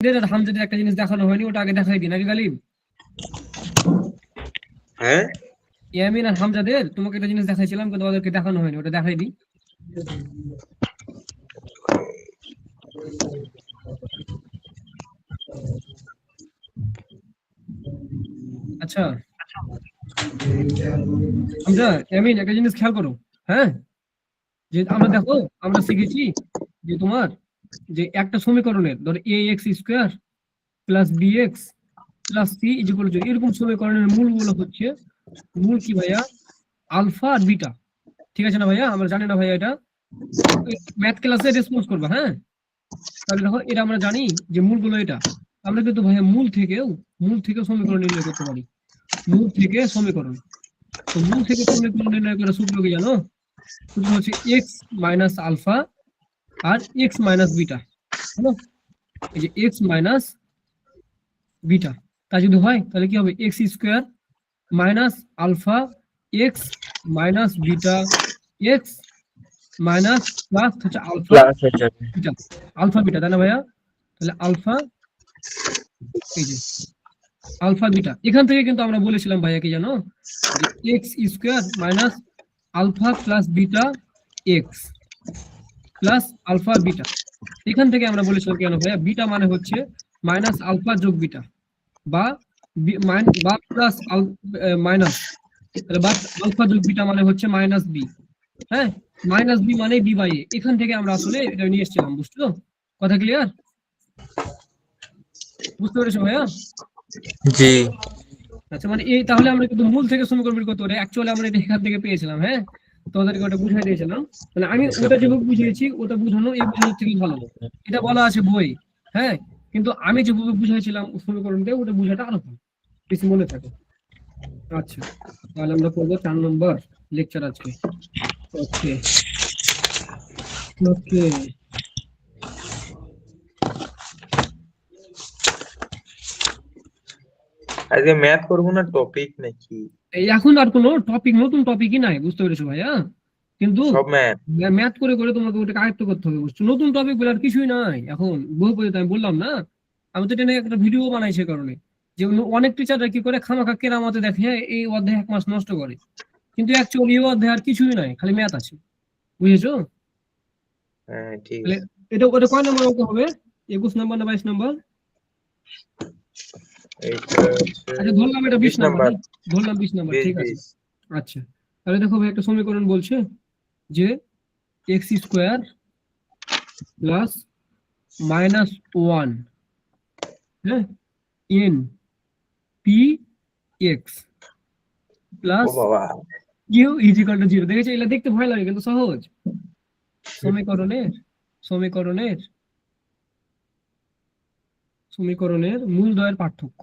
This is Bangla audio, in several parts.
হামজাদের একটা জিনিস দেখানো হয়নি, ওটা আগে দেখাই দিই নাকি গালিব? হ্যাঁ ইয়ামিন আর হামজাদের তোমাকে একটা জিনিস দেখাইছিলাম কিন্তু ওদেরকে দেখানো হয়নি, ওটা দেখাই দিই। আচ্ছা হামজা ইয়ামিন একটা জিনিস খেয়াল করো। হ্যাঁ, যে আমরা দেখো আমরা শিখেছি যে তোমার যে একটা সমীকরণের ধর ax square plus bx plus c equal to এরকম সমীকরণের মূলগুলো হচ্ছে মূল কি ভাইয়া? আলফা আর বিটা। ঠিক আছে না ভাইয়া? আমরা জানি না ভাইয়া এটা ম্যাথ ক্লাসে রেসপন্স করবা। হ্যাঁ, তাহলে দেখো এটা আমরা জানি যে মূলগুলো এটা। আমরা কিন্তু ভাইয়া মূল থেকেও সমীকরণ নির্ণয় করতে পারি। মূল থেকে সমীকরণ, তো মূল থেকে সমীকরণ নির্ণয় করার সূত্র কি জানো? সূত্র হচ্ছে এক্স মাইনাস আলফা আর এক্স মাইনাস বিটা। হলো, এই যে এক্স মাইনাস বিটা, তা যদি হয় তাহলে কি হবে? X square minus alpha X minus beta X minus plus হচ্ছে আলফা বিটা, আলফা বিটা, তাই না ভাইয়া? তাহলে আলফা, এই যে আলফা বিটা, এখান থেকে কিন্তু আমরা বলেছিলাম ভাইয়া কি জানো? যে x square minus alpha plus beta X plus alpha beta, এখান থেকে আমরা বলেছিলাম কেন ভাইয়া? বিটা মানে হচ্ছে মাইনাস আলফা যোগ বিটা বা বা প্লাস মাইনাস, তাহলে বা আলফা যোগ বিটা মানে হচ্ছে মাইনাস বি। হ্যাঁ, মাইনাস বি মানে বি বাই এ, এখান থেকে আমরা আসলে এটা নিয়ে এসেছিলাম। বুঝছো? কথা ক্লিয়ার? বুঝতে পেরেছো ভাইয়া? জি আচ্ছা, মানে এই তাহলে আমরা কিন্তু মূল থেকে সমীকরণ বের করতে পারি। অ্যাকচুয়ালি আমরা এটা এখান থেকে পেয়েছিলাম। হ্যাঁ, তোমাদেরকে ওটা বুঝাই দিয়েছিলাম। মানে আমি ওটা যেভাবে বুঝিয়েছি ওটা বুঝানো এই বুঝানোর থেকে ভালো। এটা বলা আছে বই। হ্যাঁ, কিন্তু আমি যেভাবে বুঝাইছিলাম সমীকরণটা ওটা বুঝাটা আরো ভালো, বেশি মনে থাকে। আচ্ছা, তাহলে আমরা করবো 4 নম্বর লেকচার আজকে। ওকে ওকে, আজকে ম্যাথ করবো না টপিক নাকি? এখন আর কোনো টপিক, নতুন টপিকই নাই। বুঝতে পেরেছো ভাইয়া? কিন্তু সব ম্যাথ। ম্যাথ করে করে তোমাকে ওটাকে আয়ত্ত করতে হবে। বুঝছো? নতুন টপিক বলে আর কিছুই নাই এখন। বহুপদী আমি বললাম না, আমি তো এটা নিয়ে একটা ভিডিও বানাই সে কারণে যে অনেক টিচাররা কি করে খামাখা কেরামতে দেখে এই অধ্যায় 1 মাস নষ্ট করে, কিন্তু অ্যাকচুয়ালি এই অধ্যায় আর কিছুই নাই, খালি ম্যাথ আছে। বুঝেছো? হ্যাঁ ঠিক তাহলে আছে। এটা ওটা কয় নম্বর অঙ্ক হবে? 21 নম্বর না 22 নম্বর? এইটা হচ্ছে আচ্ছা ধরলাম এটা 20 20 নম্বর। নাম্বার। হ্যাঁ, ধরলাম 20 নম্বর, 20 ঠিক আছে। 20। আচ্ছা, তাহলে দেখো ভাই একটা সমীকরণ বলছে যে এক্স স্কোয়ার প্লাস মাইনাস 1, হ্যাঁ, এন পি এক্স প্লাস ও বাবা। Q is equal to 0। দেখেছো? এগুলো দেখতে ভয় লাগে কিন্তু সহজ। সমীকরণের সমীকরণের সমীকরণের মূলদ্বয়ের পার্থক্য,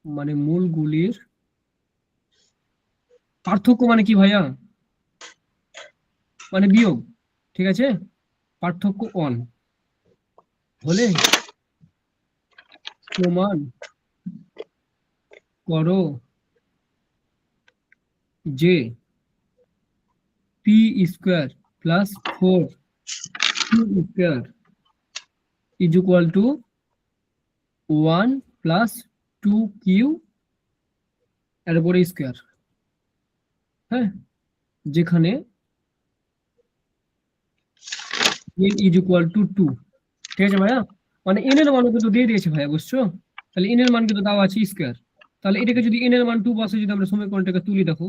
মানে মূলগুলির পার্থক্য মানে কি ভাইয়া? মানে বিয়োগ। ঠিক আছে, পার্থক্য 1 হলে প্রমাণ করো যে P square plus 4 Q square is equal to 1 plus 2 Q এর উপরে স্কোয়ার। হ্যাঁ, যেখানে n ইজ ইকুয়াল টু 2। ঠিক আছে ভাইয়া? মানে n এর মান কিন্তু দিয়ে দিয়েছে ভাইয়া। বুঝছো? তাহলে n এর মান কিন্তু দেওয়া আছে স্কোয়ার। তাহলে এটাকে যদি n এর মান 2 বসে যদি আমরা সমীকরণটাকে তুলি, দেখো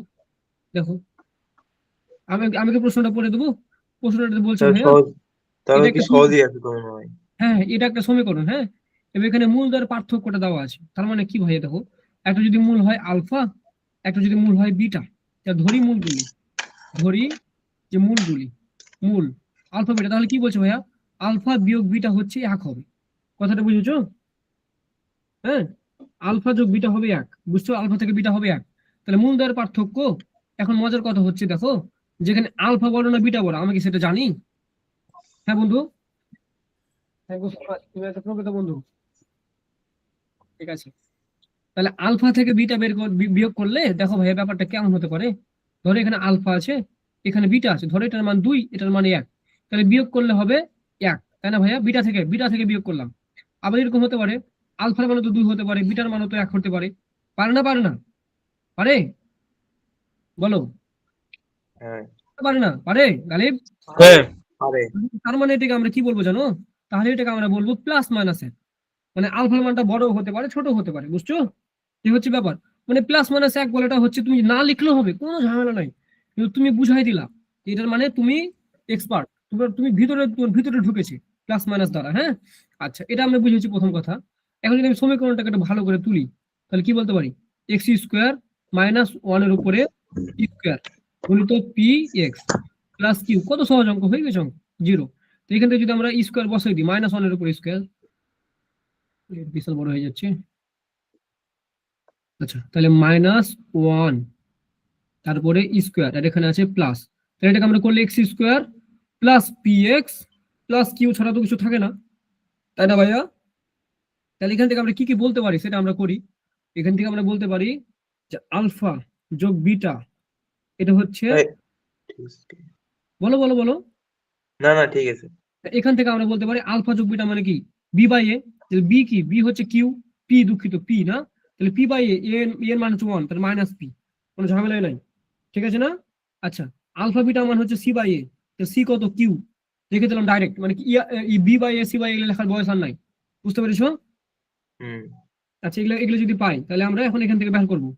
দেখো আমি আমি কি প্রশ্নটা পড়ে দেবো? প্রশ্নটা বলছে তাহলে ভাইয়া সহজ, তাহলে এটা কি একটা সহজই আছে তো মনে হয়। হ্যাঁ এটা একটা সমীকরণ। হ্যাঁ, এবার এখানে মূল দ্বয়ের পার্থক্যটা দেওয়া আছে। তার মানে কি ভাইয়া? দেখো, একটা যদি মূল হয় আলফা, একটা যদি মূল হয় বিটা, তা ধরি মূলগুলি, ধরি যে মূলগুলি মূল আলফা বিটা, তাহলে কি বলছে ভাইয়া? আলফা বিয়োগ বিটা হচ্ছে 1 হবে। কথাটা বুঝেছো? হ্যাঁ, আলফা যোগ বিটা হবে 1। বুঝছো? আলফা থেকে বিটা হবে 1। তাহলে মূল দ্বয়ের পার্থক্য। এখন মজার কথা হচ্ছে দেখো, যেখানে আলফা বড় না বিটা বড়, আমি কি সেটা জানি? হ্যাঁ বন্ধু, হ্যাঁ তুমি একটা প্রকৃত বন্ধু। ঠিক আছে, তাহলে আলফা থেকে বিটা বিয়োগ করলে দেখো ভাইয়া ব্যাপারটা কেমন হতে পারে। ধরো এখানে আলফা আছে, এখানে বিটা আছে, ধরো এটার মান 2, এটার মান 1, তাহলে বিয়োগ করলে হবে 1, তাই না ভাইয়া? বিটা থেকে বিয়োগ করলাম। আবার এরকম হতে পারে আলফার মানও তো 2 হতে পারে, বিটার মানও তো 1 হতে পারে। পারে না পারে না? পারে? বলো। হ্যাঁ পারে না? পারে গালিব? হ্যাঁ আরে তার মানে এটাকে আমরা কি বলবো জানো? তাহলে এটাকে আমরা বলবো প্লাস মাইনাসের, মানে আলফার মানটা বড় হতে পারে ছোট হতে পারে, বুঝছো? এই হচ্ছে ব্যাপার। মানে প্লাস মাইনাস 1 বলাটা হচ্ছে তুমি না লিখলেও হবে, কোনো ঝামেলা নাই, কিন্তু তুমি বুঝাই দিলা, এটার মানে তুমি এক্সপার্ট, তুমি ভিতরে তোমার ভিতরে ঢুকেছে প্লাস মাইনাস দ্বারা। হ্যাঁ, আচ্ছা, এটা আমরা বুঝেছি প্রথম কথা। এখন যদি আমি সমীকরণটাকে একটু ভালো করে তুলি, তাহলে কি বলতে পারি? এক্স স্কোয়ার মাইনাস 1 এর উপরে স্কোয়ার গুণিত পি এক্স প্লাস কিউ। কত সহজ অঙ্ক হয়ে গেছে, অঙ্ক 0। তো এখান থেকে যদি আমরা স্কোয়ার বসাই দিই, -1 এর উপরে স্কোয়ার, বিশাল বড় হয়ে যাচ্ছে। আচ্ছা, তাহলে -1 তারপরে স্কোয়ার, আর এখানে আছে প্লাস। তাহলে এটাকে আমরা করলে X square plus P X plus Q ছাড়া তো কিছু থাকে না, তাই না ভাইয়া? তাহলে এখান থেকে আমরা কি কি বলতে পারি সেটা আমরা করি। এখান থেকে আমরা বলতে পারি যে আলফা যোগ বিটা এটা হচ্ছে, এই, ঠিক আছে। বলো বলো বলো। না না ঠিক আছে। এখান থেকে আমরা বলতে পারি আলফা যোগ বিটা মানে কি? B by A. বি কি? বি হচ্ছে কিউ, পি দুঃখিত পি না, তাহলে পি বাই এ, এর মান হচ্ছে 1, তাহলে মাইনাস পি, কোনো ঝামেলাই নাই, ঠিক আছে না? আচ্ছা, আলফা বিটা মান হচ্ছে সি বাই এ, তো সি কত? কিউ, লিখে দিলাম ডাইরেক্ট, মানে কি B by A C by A লেখার বয়স আর নাই, বুঝতে পেরেছো? হুম আচ্ছা, এগুলো এগুলো যদি পাই তাহলে আমরা এখন এখান থেকে বের করবো।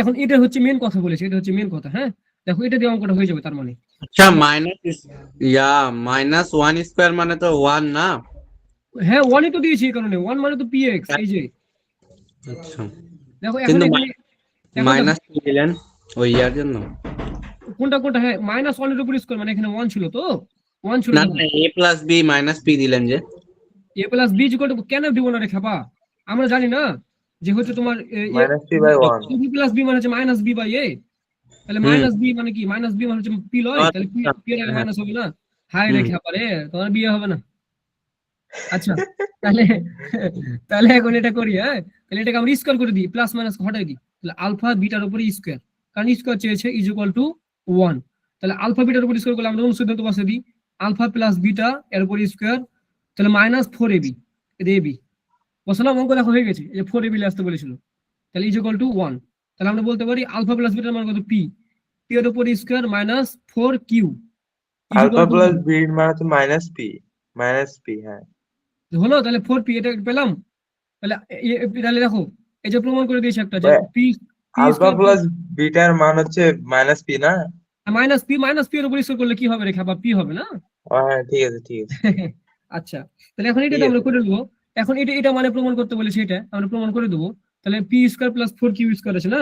এখন এটা হচ্ছে মেন কথা বলেছে, এটা হচ্ছে মেন কথা। হ্যাঁ, দেখো এটা দিয়ে অঙ্কটা হয়ে যাবে তার মানে। আচ্ছা -1 স্কোয়ার মানে তো 1 না? হ্যাঁ, 1ই তো দিয়েছি, এই কারণে 1 মানে তো পি এক্স, এই যে আচ্ছা, দেখো এখন কিন্তু এখানে, এখন দেখো মাইনাস দিলেন ওই ইয়ার জন্য। কোনটা কোনটা, হ্যাঁ -1 এর উপর স্কোয়ার, মানে এখানে 1 ছিল তো, 1 ছিল না দেখো। না, a plus B minus P দিলেন যে। এ প্লাস বি কেন দিব না রে খাপা? আমরা জানি না যে হচ্ছে তোমার -3/1 বি প্লাস বি মানে হচ্ছে মাইনাস বি বাই এ, তাহলে হুম। মাইনাস বি মানে কি? মাইনাস বি মানে হচ্ছে পি লয়, তাহলে পি এর আগে হ্যাঁ। মাইনাস হবে না? হাই রে হুম। খাপা রে, তোমার বিয়ে হবে না। আচ্ছা, তাহলে তাহলে এখন এটা করি। হ্যাঁ, তাহলে এটাকে আমরা স্কোয়ার করে দিই, প্লাস মাইনাস হটাই দিই, তাহলে আলফা বিটার উপরে স্কোয়ার, কারণ স্কোয়ার চেয়েছে ইজ ইকুয়াল টু 1। তাহলে আলফা বিটার উপর স্কোয়ার করলে আমরা অনুসিদ্ধান্ত বসে দিই, আলফা প্লাস বিটা এর উপর স্কোয়ার, তাহলে -4ab, এটা এবি বসালাম, অঙ্ক দেখো হয়ে গেছে, এই যে 4ab আসতে বলেছিল, তাহলে ইজ ইকুয়াল টু 1। তাহলে আমরা বলতে পারি আলফা প্লাস বিটার মান কত? পি, পি এর উপর square -4q is alpha equal to plus B মানে হচ্ছে -p হ্যাঁ। হলো। তাহলে 4p এটা পেলাম। তাহলে তাহলে দেখো, এই যে প্রমাণ করে দিয়েছি একটা, যে ভাই, P P alpha square plus বিটার মান হচ্ছে -p না? মাইনাস পি এর উপর স্কোয়ার করলে কি হবে রেখা? বা পি হবে না? ও হ্যাঁ ঠিক আছে ঠিক আছে আচ্ছা, তাহলে এখন এটা ঠিক তো আমরা আছে। করে দেবো। এখন এটা এটা মানে প্রমাণ করতে বলেছি, এটা আমরা প্রমাণ করে দেবো। তাহলে p square plus 4q square আছে না,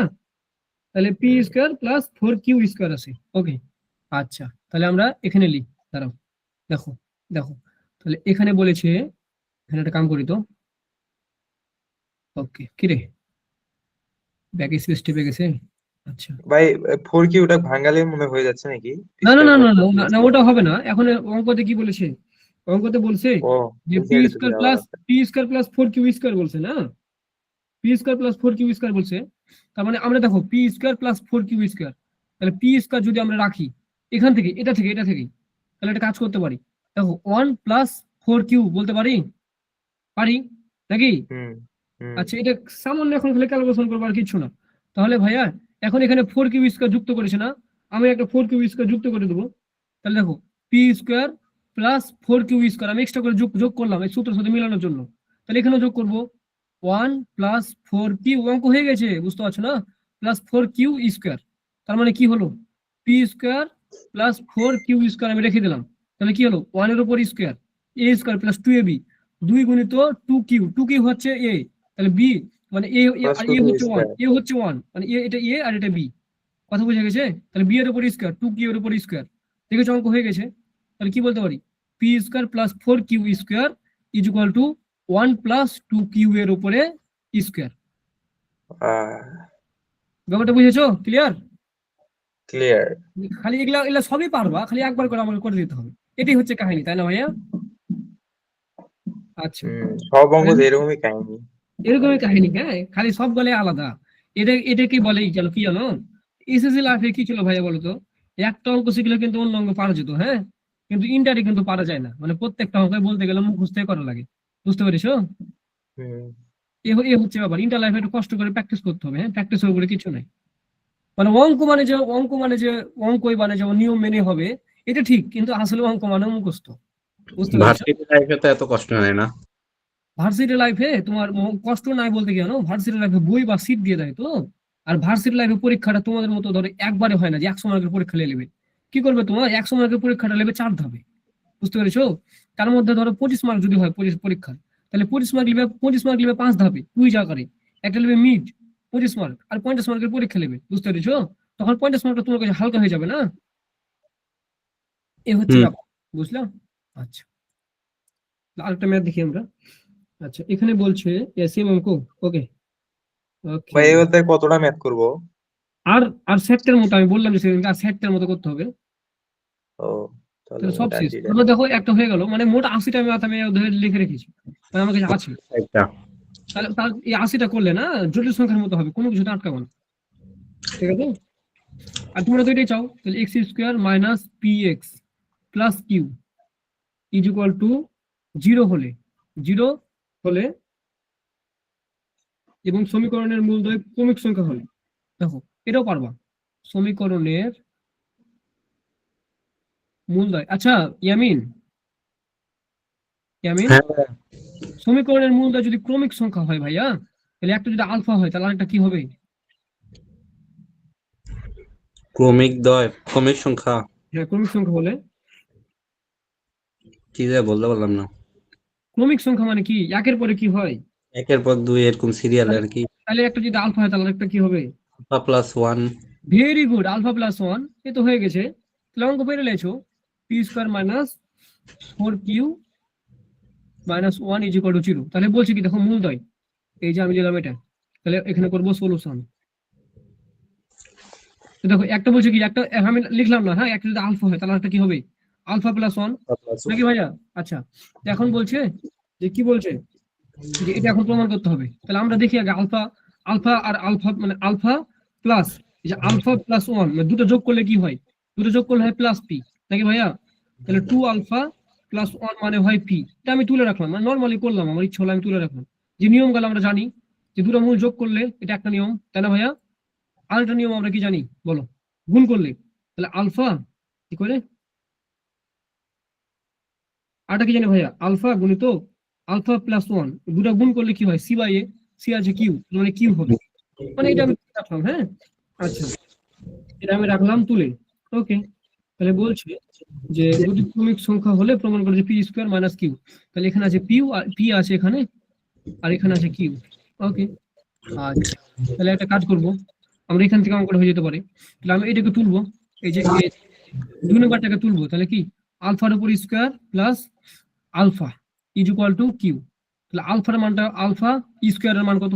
তাহলে পি হুম, স্কোয়ার প্লাস 4q স্কোয়ার আছে। ওকে, আচ্ছা, তাহলে আমরা এখানে লিখ, দাঁড়াও, দেখো দেখো, তাহলে এখানে বলেছে, এখানে একটা কাম করি তো। ওকে, কিরে ব্যাক স্পেস টিপে গেছে। আচ্ছা, ভাই 4 কি ওটা ভাঙালে মনে হয়ে যাচ্ছে নাকি? না না স্কয়ার না না প্লাস না 4 না, না, ওটা হবে না। এখন অঙ্কতে কি বলেছে? অঙ্কতে বলছে ও যে এই সাইডে তো যাওয়া আছে। P square plus 4q square বলছে না, P square plus 4q square বলছে। তার মানে আমরা দেখো P square plus 4q square, তাহলে পি স্কোয়ার যদি আমরা রাখি এখান থেকে, এটা থেকে, তাহলে একটা কাজ করতে পারি, দেখো 1 প্লাস 4q বলতে পারি, পারি নাকি? হুম হুম আচ্ছা, এটা সামান্য এখন খালি ক্যালকুলেশন করবো আর কিছু না। তাহলে ভাইয়া এখন এখানে 4q স্কোয়ার যুক্ত করেছে না, আমি একটা 4q স্কোয়ার যুক্ত করে দেবো। তাহলে দেখো P square plus 4q square আমি এক্সট্রা করে যোগ যোগ করলাম এই সূত্রের সাথে মিলানোর জন্য। তাহলে এখানেও যোগ করবো 1 প্লাস 4q, অঙ্ক হয়ে গেছে, বুঝতে পারছো না? প্লাস 4q স্কোয়ার, তার মানে কি হলো? P square plus 4q square আমি রেখে দিলাম, তাহলে কি হলো? 1 এর উপর স্কোয়ার এ স্কোয়ার প্লাস 2ab, 2 গুণিত 2q হচ্ছে এ, তাহলে বি মানে প্লাস আর 2 এ হচ্ছে 1, স্কয়ার। এ হচ্ছে 1 মানে এটা এ আর এটা বি, কথা বুঝে গেছে? তাহলে বি এর উপর স্কোয়ার 2q এর উপর স্কোয়ার, দেখেছো অঙ্ক হয়ে গেছে। তাহলে কি বলতে পারি? P square plus 4q square is equal to 1 plus 2q এর উপরে স্কোয়ার। ব্যাপারটা বুঝেছো? ক্লিয়ার? ক্লিয়ার। খালি এগুলা এগুলা সবই পারবা, খালি একবার করে আমাকে করে দিতে হবে, এটাই হচ্ছে কাহিনী, তাই না ভাইয়া? আচ্ছা, সব অঙ্ক তাহলে এরকমই কাহিনী। এরকমই কাহিনী, হ্যাঁ, খালি সব গলে আলাদা। এটা কি বলে জানো, কি জানো? এসএসসি লাইফে কি ছিল ভাইয়া বলো তো? একটা অঙ্ক শিখলে কিন্তু অন্য অঙ্ক পারা যেত, হ্যাঁ, কিন্তু ইন্টারে কিন্তু পারা যায় না, মানে প্রত্যেকটা অঙ্ক বলতে গেলে মুখস্থ করা লাগে, বুঝতে পেরেছো? হুম এ হচ্ছে ব্যাপার। ইন্টার লাইফে একটু কষ্ট করে প্র্যাকটিস করতে হবে। হ্যাঁ, প্র্যাকটিস করে কিছু নাই। মানে অঙ্ক মানে যে অঙ্কই মানে যেমন নিয়ম মেনে হবে, এটা ঠিক, কিন্তু আসলে অঙ্ক মানে মুখস্থ। বুঝতে পেরেছো? ভার্সিটি লাইফে তো এত কষ্ট নাই না? ভার্সিটি লাইফে তোমার কষ্ট নাই বলতে কি জানো, ভার্সিটি লাইফে বই বা সিট দিয়ে দেয় তো। আর ভার্সিটি লাইফে পরীক্ষাটা তোমাদের মতো ধরো একবারে হয় না যে 100 মার্কের পরীক্ষা নেবে। কি করবে তোমার, 100 মার্কের পরীক্ষাটা নেবে 4 ধাপে। বুঝতে পেরেছো? তার মধ্যে ধরো 25 মার্ক যদি হয় পরীক্ষা, তাহলে 25 মার্ক নেবে 5 ধাপে, কুইজ আকারে। একটা নেবে মিড 25 মার্ক, আর 50 মার্কের পরীক্ষা নেবে। বুঝতে পেরেছো? তখন 50 মার্কটা তোমার কাছে হালকা হয়ে যাবে না? এ হচ্ছে হুম ব্যাপার। বুঝলাম? আচ্ছা, আরেকটা ম্যাথ দেখি আমরা। আচ্ছা, এখানে বলছে সেম অঙ্ক। ওকে ওকে। ভাই এই অধ্যায়ে কতটা ম্যাথ করব? আর আর সেটটার মতো আমি বললাম যে সেদিনকে আর সেটটার মতো করতে হবে। ও তাহলে তাহলে সব শেষ। রাজি তারপর রাজি। দেখো একটা হয়ে গেল, মানে মোট 80টা ম্যাথ আমি ধরে লিখে রেখেছি, মানে আমার কাছে আছে। একটা তাহলে তার এই 80টা করলে না জটিল সংখ্যার মতো হবে, কোনো কিছুতে আটকাবো না। ঠিক আছে? আর তোমরা তো এটাই চাও, তাহলে X square minus P X plus Q is equal to 0 হলে এবং সমীকরণের মূলদ্বয় ক্রমিক সংখ্যা হলে। দেখো, এটাও পারবা। সমীকরণের মূলদ্বয়, আচ্ছা ইয়ামিন, ইয়ামিন, হ্যাঁ সমীকরণের মূলদ্বয় যদি ক্রমিক সংখ্যা হয় ভাইয়া, তাহলে একটা যদি আলফা হয় তাহলে আরেকটা কি হবে? ক্রমিক সংখ্যা হ্যাঁ, ক্রমিক সংখ্যা হলে। কি যে বলতে পারলাম না। ক্রমিক সংখ্যা মানে কি, একের পরে কি হয়? একের পর দুই এরকম সিরিয়াল আর কি। তাহলে একটা যদি আলফা হয় তাহলে একটা কি হবে? Alpha plus one. Very good, alpha plus one. এ তো হয়ে গেছে। তাহলে অঙ্ক পেরে লেছো, P square minus 4q minus 1 is equal to 0। তাহলে বলছি কি, দেখো মূলদ্বয়, এই যে আমি দিলাম এটা, তাহলে এখানে করবো সলিউশন। তো দেখো একটা বলছে কি, একটা আমি লিখলাম না, হ্যাঁ, একটা যদি আলফা হয় তাহলে একটা কি হবে? আলফা প্লাস 1, নাকি ভাইয়া? আচ্ছা, তো এখন বলছে যে কি বলছে, যে এটা এখন প্রমাণ করতে হবে। তাহলে আমরা দেখি আগে আলফা, আলফা মানে আলফা প্লাস, এই যে আলফা প্লাস 1 মানে দুটো যোগ করলে কি হয়? দুটো যোগ করলে হয় প্লাস পি, নাকি ভাইয়া? তাহলে 2 আলফা প্লাস 1 মানে হয় পি। এটা আমি তুলে রাখলাম, মানে নর্মালি করলাম, আমার ইচ্ছা হলো আমি তুলে রাখলাম। যে নিয়ম গুলো আমরা জানি, যে দুটো মূল যোগ করলে এটা একটা নিয়ম, তাই না ভাইয়া? আরেকটা নিয়ম আমরা কি জানি বলো, গুণ করলে। তাহলে আলফা কি করে, আরটা কি জানি ভাইয়া, আলফা গুণিত আলফা প্লাস 1, দুটো গুণ করলে কি হয়? সি বাই এ, সি আছে কিউ, মানে কিউ হবে। মানে এটা আমি রাখলাম। হ্যাঁ, আচ্ছা, এটা আমি রাখলাম তুলে। ওকে, তাহলে বলছে যে দুটি ক্রমিক সংখ্যা হলে প্রমাণ করে যে পি স্কোয়ার মাইনাস কিউ। তাহলে এখানে আছে পিউ, আর পি আছে এখানে, আর এখানে আছে কিউ। ওকে, আচ্ছা, তাহলে একটা কাজ করব, আমরা এখান থেকে অঙ্কটা হয়ে যেতে পারে। তাহলে আমি এটাকে তুলবো, এই যে 2 নম্বরটাকে তুলবো, তাহলে কি, আলফার উপর square plus alpha is equal to Q. তাহলে আলফার মানটা, আলফা স্কোয়ারের মান কত?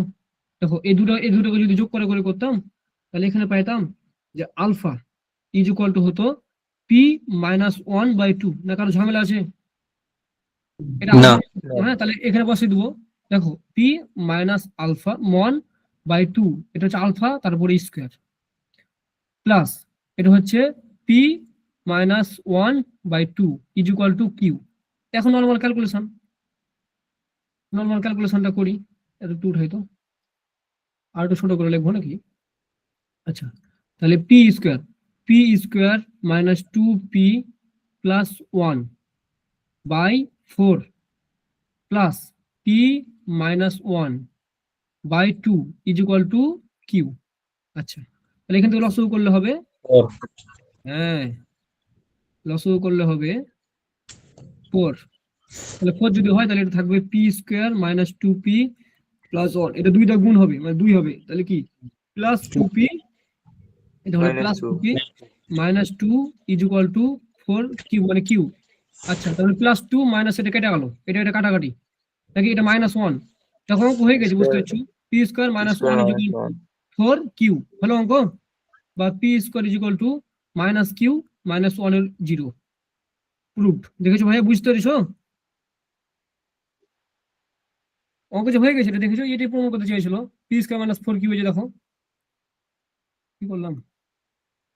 দেখো এই দুটোকে যদি যোগ করে করে করতাম, তাহলে এখানে পাইতাম যে আলফা ইজ ইকুয়াল টু হতো পি মাইনাস 1/2। না কারো ঝামেলা আছে? এটা না। আলফা, হ্যাঁ, তাহলে এখানে বসিয়ে দেবো। দেখো পি মাইনাস আলফা 1/2, এটা হচ্ছে আলফা, তারপরে স্কোয়ার, প্লাস এটা হচ্ছে P minus 1/2 is equal to Q. এখন নর্মাল ক্যালকুলেশনটা করি। একটু উঠাই তো, আর একটু ছোট করে লিখবো নাকি? আচ্ছা, তাহলে p square minus 2p plus 1/4 plus p minus 1/2 is equal to q. আচ্ছা, তাহলে এখান থেকে লসগু করলে হবে, হ্যাঁ, লসগু করলে হবে 4। তাহলে 4 যদি হয় তাহলে এটা থাকবে P square minus 2p plus 1, এটা দুইটা গুণ হবে, মানে 2 হবে, তাহলে কি প্লাস 2p, এটা হলো minus plus two 2p minus 2 is equal to 4 q, মানে কিউ। আচ্ছা, তাহলে প্লাস 2 মাইনাস এটা কেটে গেল, এটা কাটাকাটি, নাকি এটা -1। তখন অঙ্ক হয়ে গেছে, বুঝতে স্কোয়ার পারছো? P square minus square 1 is minus equal to one 4 q হলো অঙ্ক, বা p square is equal to minus q minus 1 এর 0। প্রুফ, দেখেছো ভাইয়া? বুঝতে পেরেছো অঙ্ক যে হয়ে গেছে? এটা দেখেছো? এটাই প্রমাণ করতে চেয়েছিল, পি স্কোয়ার মাইনাস 4 কিউ। এই যে দেখো কি করলাম,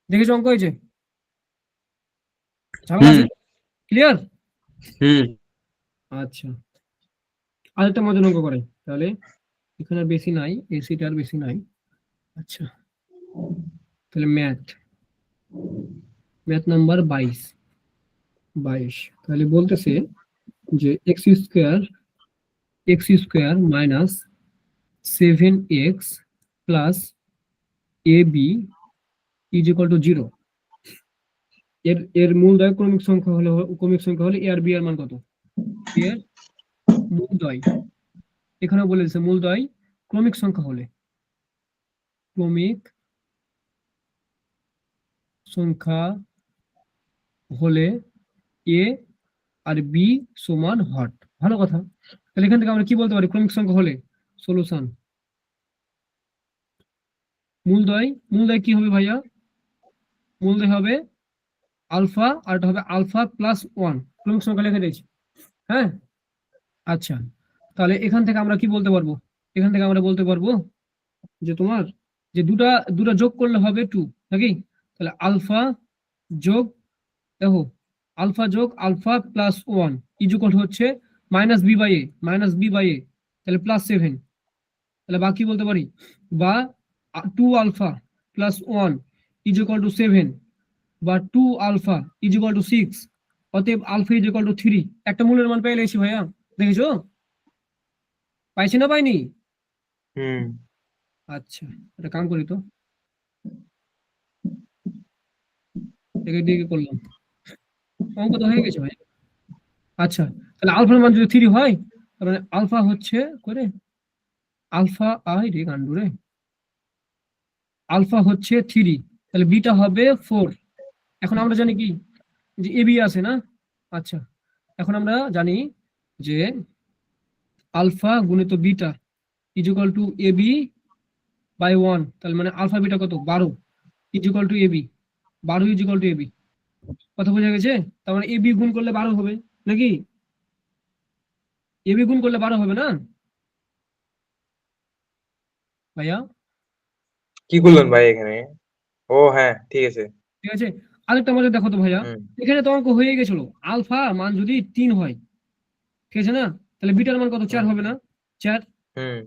দেখেছো অঙ্ক হয়েছে? ঝামেলা হুম আছে? ক্লিয়ার? হুম আচ্ছা, আরেকটা মজার অঙ্ক করে। তাহলে এখানে আর বেশি নাই, এসিটা আর বেশি নাই। আচ্ছা, তাহলে ম্যাথ নাম্বার 22। তাহলে বলতেছে যে x square minus 7x plus a b is equal to 0। এর মূলদয় ক্রমিক সংখ্যা হলে এ আর বি এর মান কত? এর মূলদয়, এখানে বলেছে মূলদয় ক্রমিক সংখ্যা হলে এ আর বি সমান হট। ভালো কথা। তাহলে এখান থেকে আমরা কি বলতে পারি? ক্রমিক সংখ্যা হলে সলিউশন মূলদয় কি হবে ভাইয়া? মূলদয় হবে আলফা, আর এটা হবে আলফা প্লাস 1। ক্রমিক সংখ্যা লিখে দিয়েছি। হ্যাঁ, আচ্ছা, তাহলে এখান থেকে আমরা কি বলতে পারবো? এখান থেকে আমরা বলতে পারবো যে তোমার যে দুটা যোগ করলে হবে 2, নাকি? তাহলে আলফা যোগ, দেখো, আলফা যোগ আলফা প্লাস 1 ইকুয়াল হচ্ছে মাইনাস বি বাই এ, তাহলে প্লাস 7। তাহলে বাকি বলতে পারি বা 2 আলফা প্লাস 1 ইকুয়াল টু 7, বা 2 আলফা ইকুয়াল টু 6। অতএব আলফা ইকুয়াল টু 3। একটা মূলের মান পেয়ে গেছি ভাইয়া, দেখেছো? পাইছি না পাইনি? হুম। আচ্ছা, এটা কাম করি তো, দিকে করলাম, অঙ্ক তো হয়ে গেছে ভাই। আচ্ছা, তাহলে আলফার মান যদি 3 হয়, তার মানে আলফা হচ্ছে করে আলফা রে গান্ডু রে, আলফা হচ্ছে 3, তাহলে বিটা হবে 4। এখন আমরা জানি কি যে এ বি আছে না? আচ্ছা, এখন আমরা জানি যে আলফা গুণিত beta equal to a b by 1। তাহলে মানে আলফা বিটা কত? 12 equal to a b, 12 equal to a b. কথা বোঝা গেছে? তার মানে এ বি গুণ করলে 12 হবে, নাকি? এ বি গুণ করলে 12 হবে না ভাইয়া? কি করলেন ভাই এখানে? ও হ্যাঁ, ঠিক আছে। ঠিক আছে, আরেকটা মজা দেখো তো ভাইয়া, হুম এখানে তো অঙ্ক হয়ে গেছিল, আলফা মান যদি 3 হয়, ঠিক আছে না? তাহলে বিটার মান কত? 4 হুম হবে না? 4, হুম।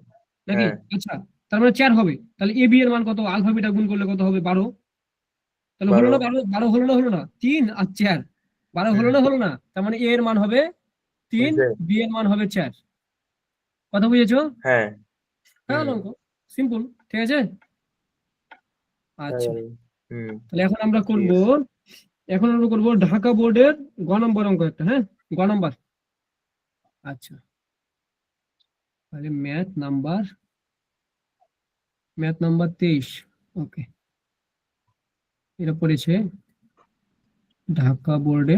নাকি? হ্যাঁ, আচ্ছা, তার মানে 4 হবে। তাহলে এ বি এর মান কত? আলফা বিটা গুণ করলে কত হবে? 12। তাহলে হলো 12। না? 12 হলো না 3 আর 4, 12 হুম। হলো না? তার মানে এ এর মান হবে 3, বুঝছে? বি এর মান হবে 4। কথা বুঝেছো? হ্যাঁ। হ্যাঁ, হুম। অঙ্ক সিম্পল, ঠিক আছে। আচ্ছা, তাহলে, হুম, তাহলে এখন আমরা ঠিক করব, আছে। ঢাকা বোর্ডের গ নম্বর অঙ্ক একটা। হ্যাঁ, গ নম্বর। আচ্ছা, তাহলে ম্যাথ নাম্বার 23। ওকে, এটা পড়েছে ঢাকা বোর্ড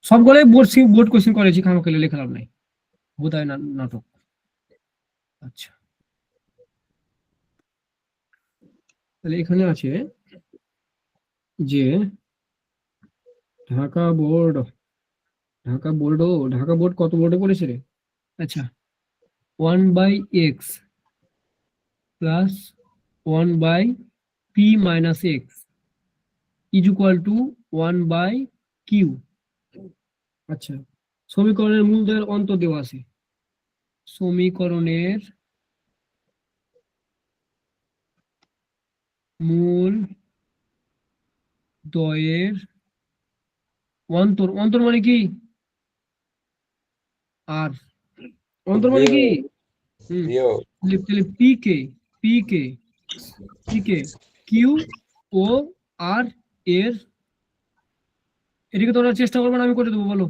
সবগুলোই বোর্ড কোশ্চেন করেছি, খামাখালি লেখা লাভ নাই, বোধহয় নাটক। আচ্ছা, তাহলে এখানে আছে যে ঢাকা বোর্ড কত বোর্ডে পড়েছে রে? আচ্ছা, 1/x plus 1/p minus x is equal two 1/q। আচ্ছা, সমীকরণের মূলদয়ের অন্তর দেওয়া আছে। সমীকরণের মূল দয়ের অন্তর মানে কি? আর অন্তর মানে কি? হুম, বিয়োগ। তাহলে পি কে কিউ ও আর এর, এদিকে তোমরা চেষ্টা করবে না, আমি করে দেবো, বলো।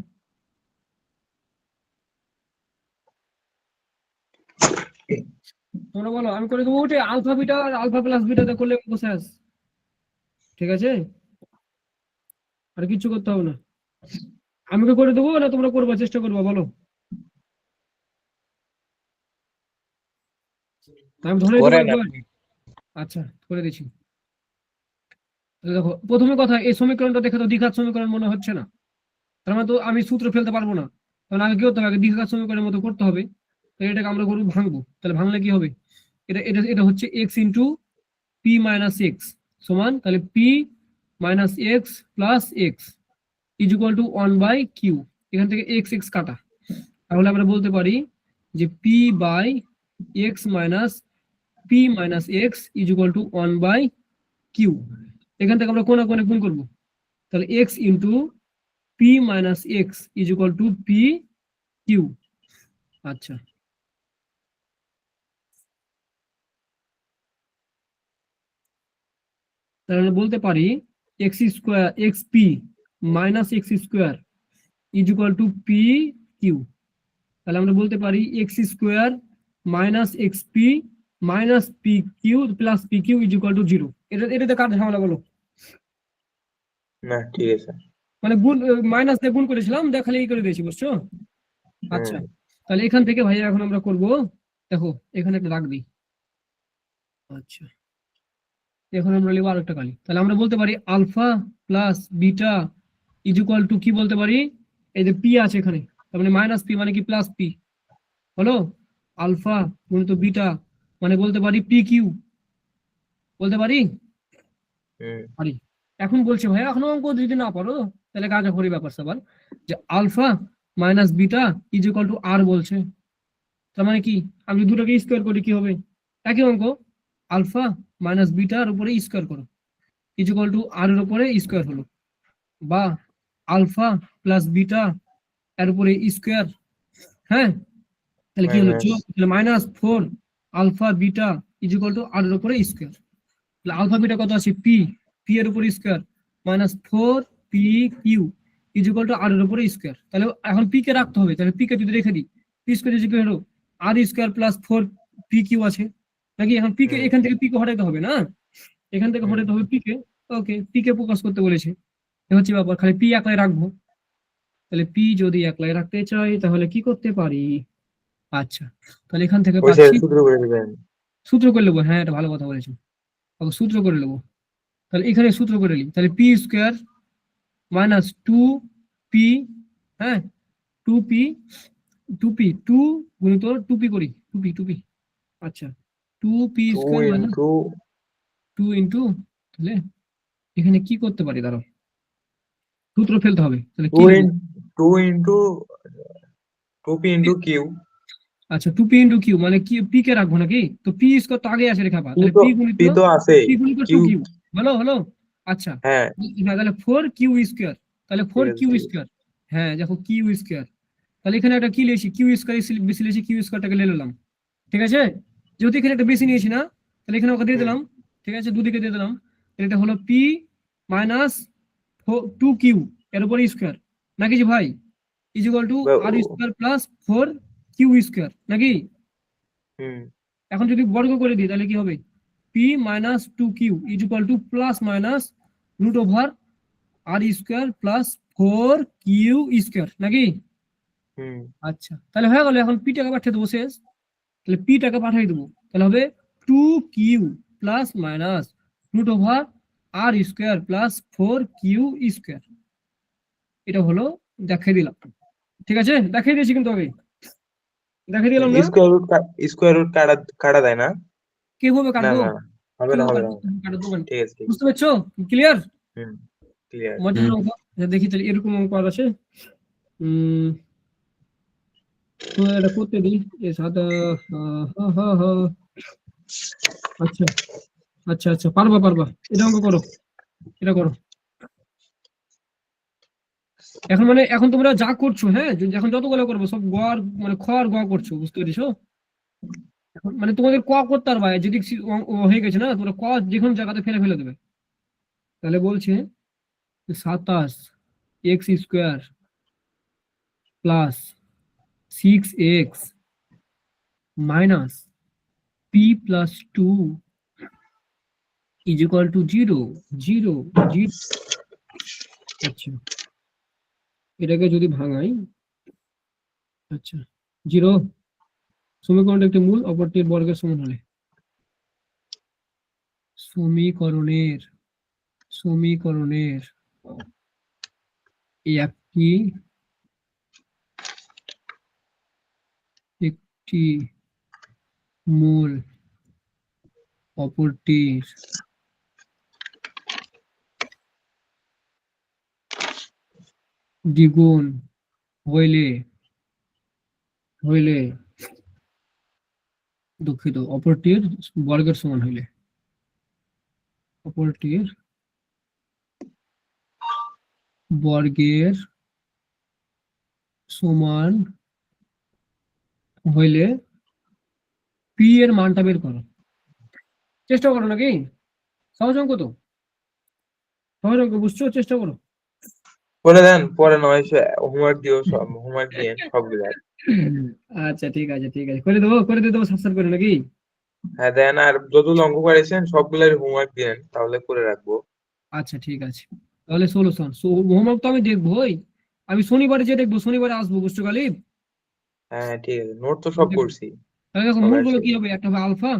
তোমরা বলো, আমি করে দেবো। উঠে আলফা বিটা আর আলফা প্লাস বিটাতে করলে শেষ, ঠিক আছে? আর কিছু করতে হবে না, আমি করে দেবো না তোমরা করবা, চেষ্টা করবা, বলো। আমি ধরে দেবো করেন একবার। আপনি। আচ্ছা, করে দিচ্ছি। তাহলে দেখো, প্রথমে কথা, এই সমীকরণটা দেখে তো দ্বিঘাত সমীকরণ মনে হচ্ছে না, তার মানে তো আমি সূত্র ফেলতে পারবো না। তাহলে আগে কি করতে হবে? আগে দ্বিঘাত সমীকরণের মতো করতে হবে। তাহলে এটাকে আমরা করবো ভাঙবো। তাহলে ভাঙলে কি হবে? এটা এটা এটা হচ্ছে x into p minus x সমান, তাহলে P minus x plus x is equal two 1/q। এখান থেকে এক্স কাটা, তাহলে আমরা বলতে পারি যে p by x minus p minus x is equal to 1 by q. এখান থেকে আমরা কোণে কোণে গুণ করবো, তাহলে x into p minus x is equal to p q. আচ্ছা, তাহলে আমরা বলতে পারি x square x p minus x square is equal to p q. তাহলে আমরা বলতে পারি x square minus x p minus p q plus p Q is equal to 0। এটাতে কার ঝামেলা বলো? না ঠিক আছে। মানে গুণ মাইনাস দিয়ে গুণ করেছিলাম, দেখালে এই করে দিয়েছি, বুঝছো? আচ্ছা, তাহলে এখান থেকে ভাইয়া এখন আমরা করব, দেখো এখানে একটা রাখ দিই। আচ্ছা, এখন আমরা লিখব আরেকটা কালি। তাহলে আমরা বলতে পারি alpha plus beta is equal to কি বলতে পারি, এই যে পি আছে এখানে, তার মানে মাইনাস পি মানে কি প্লাস পি হলো, আলফা গুণিত বিটা মানে বলতে পারি পি কিউ, বলতে পারি পারি। এখন বলছে ভাইয়া এখন অঙ্ক যদি না পারো তাহলে কাজ করি ব্যাপার স্যাপার, যে alpha minus beta is equal to R বলছে, তার মানে কি আমি দুটোকে স্কোয়ার করি কি হবে, একই অঙ্ক, আলফা মাইনাস বিটার উপরে স্কোয়ার করো ইজ ইকুয়াল টু আর এর উপরে স্কোয়ার হলো, বা আলফা প্লাস বিটা এর উপরে স্কোয়ার। হ্যাঁ, তাহলে কি হলো, -4 alpha beta is equal to R এর উপরে স্কোয়ার। তাহলে আলফা বিটা কত আছে পি, পি এর উপর square -4 P Q is equal to R এর উপরে স্কোয়ার। তাহলে এখন পি কে রাখতে হবে, তাহলে পি কে যদি রেখে দিই, p square is equal to r square plus 4 P q আছে নাকি, এখন পি কে এখান থেকে পি কে হটাইতে হবে না, এখান থেকে হটাইতে হবে পি কে। ওকে, পি কে প্রকাশ করতে বলেছে, এ হচ্ছে ব্যাপার, খালি পি একলাই রাখবো। তাহলে পি যদি একলাই রাখতে চাই তাহলে কি করতে পারি, আচ্ছা তাহলে এখান থেকে পাচ্ছি সূত্র করে দিবেন। সূত্র করে নেবো, হ্যাঁ এটা ভালো কথা বলেছো, সূত্র করে নেবো। তাহলে এখানে সূত্র করে নিই, তাহলে পি স্কোয়ার মাইনাস 2p, হ্যাঁ 2p 2p 2 গুণিত 2p করি 2p, আচ্ছা 2p 2 square minus into 2 into, তাহলে এখানে কি করতে পারি, দাঁড়াও সূত্র ফেলতে হবে, তাহলে কি লিখবো, 2 ইনটু 2p ইনটু কিউ। আচ্ছা 2p ইন্টু কিউ মানে কি পি কে রাখবো নাকি, তো পি স্কোয়ার তো আগে আছে লেখা, তাহলে পি তো আছে, পি গুণিত কিউ 2q, হলো হলো। আচ্ছা হ্যাঁ তাহলে 4q স্কোয়ার, তাহলে ঠিক 4q আছে। স্কোয়ার, হ্যাঁ দেখো কিউ স্কোয়ার, তাহলে এখানে একটা কি লিখছি কিউ স্কোয়ার, বেশি লিখছি কিউ স্কোয়ারটাকে নিয়ে নিলাম, ঠিক আছে, যেহেতু এখানে একটা বেশি নিয়েছি না, তাহলে এখানে ওকে দিয়ে দিলাম, ঠিক আছে দুদিকে দিয়ে দিলাম, তাহলে এটা হলো পি মাইনাস 2q এর উপরে স্কোয়ার নাকি যে ভাই, is equal to r square plus 4q square নাকি। এখন যদি বর্গ করে দিই তাহলে কি হবে, p minus 2q is equal to plus minus root over R square plus 4q square নাকি। আচ্ছা তাহলে হয়ে গেল, এখন পি টাকে পাঠিয়ে দেবো শেষ, তাহলে পি টাকে পাঠিয়ে দেবো, তাহলে হবে 2q plus minus root over আর স্কোয়ার প্লাস 4q স্কোয়ার। এটা হলো দেখিয়ে দিলাম, ঠিক আছে দেখিয়ে দিয়েছি কিন্তু আগে দেখিয়ে দিলাম না, স্কোয়ার রুট কাটা দেয় না, কিভাবে না কাটবো, না হবে না হবে না, কাটা দেবো, ঠিক আছে বুঝতে পারছো, ক্লিয়ার, ক্লিয়ার। মজার অঙ্ক। দেখি তাহলে এরকম অঙ্ক আর আছে, তো এটা করতে দিই এ সাদা, আচ্ছা আচ্ছা আচ্ছা পারবা পারবা, এটা অঙ্ক করো, এটা করো। এখন মানে এখন তোমরা যা করছো, হ্যাঁ এখন যতগুলো করবো সব গ আর মানে খ আর গ করছো, বুঝতে পেরেছো, এখন মানে তোমাদের ক করতে পারবা, যদি হয়ে গেছে না তোমরা ক যে কোনো জায়গাতে ফেলে ফেলে দেবে। তাহলে বলছে 27 x square plus 6x minus P plus 2 is equal to 0 0 0। আচ্ছা এটাকে যদি ভাঙাই, আচ্ছা 0 সমীকরণটা একটি মূল অপরটির বর্গের সমান হলে, সমীকরণের সমীকরণের একটি একটি মূল অপরটির দ্বিগুণ হইলে হইলে, দুঃখিত, অপরটির বর্গের সমান হইলে, অপরটির বর্গের সমান হইলে পি এর মানটা বের করো। চেষ্টা করো নাকি? সহজ অঙ্ক তো, সহজ অঙ্ক, বুঝছো? চেষ্টা করো। বলে দেন, পরে নয় হোমওয়ার্ক দিও, সব হোমওয়ার্ক দিয়ে সবগুলো। আচ্ছা ঠিক আছে, ঠিক আছে, করে দেবো, করে দিয়ে দেবো, সাবস্ক্রাইব করে নাকি? হ্যাঁ দেন, আর যতগুলো অঙ্ক করেছেন সবগুলোর হোমওয়ার্ক দিয়েন, তাহলে করে রাখবো। আচ্ছা ঠিক আছে, তাহলে সলিউশন হোমওয়ার্ক তো আমি দেখবোই, আমি শনিবারে যে দেখবো, শনিবারে আসবো, বুঝছো গালিব? হ্যাঁ হ্যাঁ, ঠিক আছে, নোট তো সব করছি। তাহলে দেখো সবার মূলগুলো কি শেষ। হবে, একটা হবে আলফা,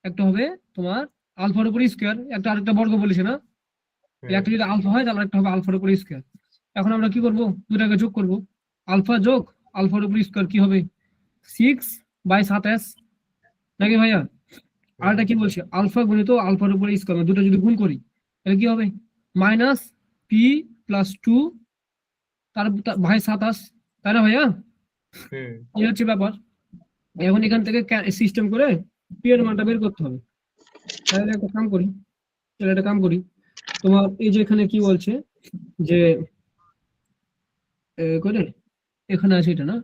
একটা হবে তোমার আলফার উপর স্কোয়ার, একটা আরেকটা বর্গ বলেছে না? তাহলে হুম একটা যদি আলফা হয় তাহলে একটা হবে আলফার উপর স্কোয়ার। এখন আমরা কি করব, দুটাকে যোগ করব, আলফা যোগ আলফার উপর স্কোয়ার কি হবে, 6/27 নাকি ভাইয়া? আর হুম এটা কি বলছে, আলফা গুণিত আলফার উপর স্কোয়ার, মানে দুটো যদি গুণ করি তাহলে কি হবে, -p+2 তার ভাই 27, তাই না ভাইয়া? হুম এই হচ্ছে ব্যাপার। এখন এখান থেকে সিস্টেম করে পি এর মানটা বের করতে হবে। তাহলে একটা কাম করি, তাহলে একটা কাম করি, তোমার এই যে এখানে কি বলছে যে করে এখানে আছে এটা না,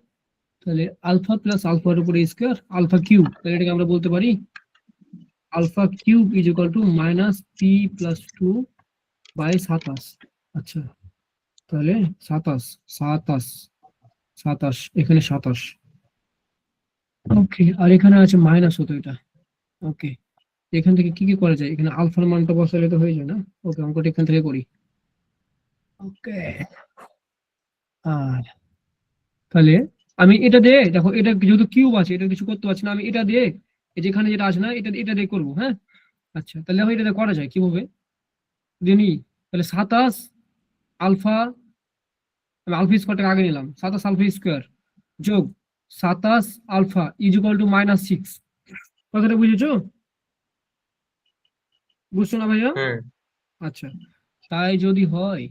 তাহলে আলফা প্লাস আলফার উপরে স্কোয়ার আলফা কিউব, তাহলে এটাকে আমরা বলতে পারি alpha cube is equal to -p+2/27। আচ্ছা, তাহলে 27, 27, এখানে 27। ওকে, আর এখানে আছে মাইনাস হতো এটা। ওকে, এখান থেকে কি কি করা যায়, এখানে আলফার মানটা বসালে তো হয়ে যায় না? ওকে, অঙ্কটা এখান থেকে করি। ওকে, আর তাহলে আমি এটা দিয়ে, দেখো এটা যেহেতু কিউব আছে, এটা কিছু করতে পারছি না, আমি এটা দিয়ে যেখানে যেটা আছে না, এটা এটা দিয়ে করবো, হ্যাঁ? আচ্ছা, তাহলে দেখো এটা দিয়ে করা যায় কিভাবে, দিয়ে নিই, তাহলে 27 আলফা, আমি আলফা স্কোয়ারটাকে আগে নিলাম, 27 আলফা স্কোয়ার যোগ 27 আলফা ইজ ইকুয়াল টু -6। কথাটা বুঝেছো? বুঝছো না ভাইয়া? হুম আচ্ছা, তাই যদি হয়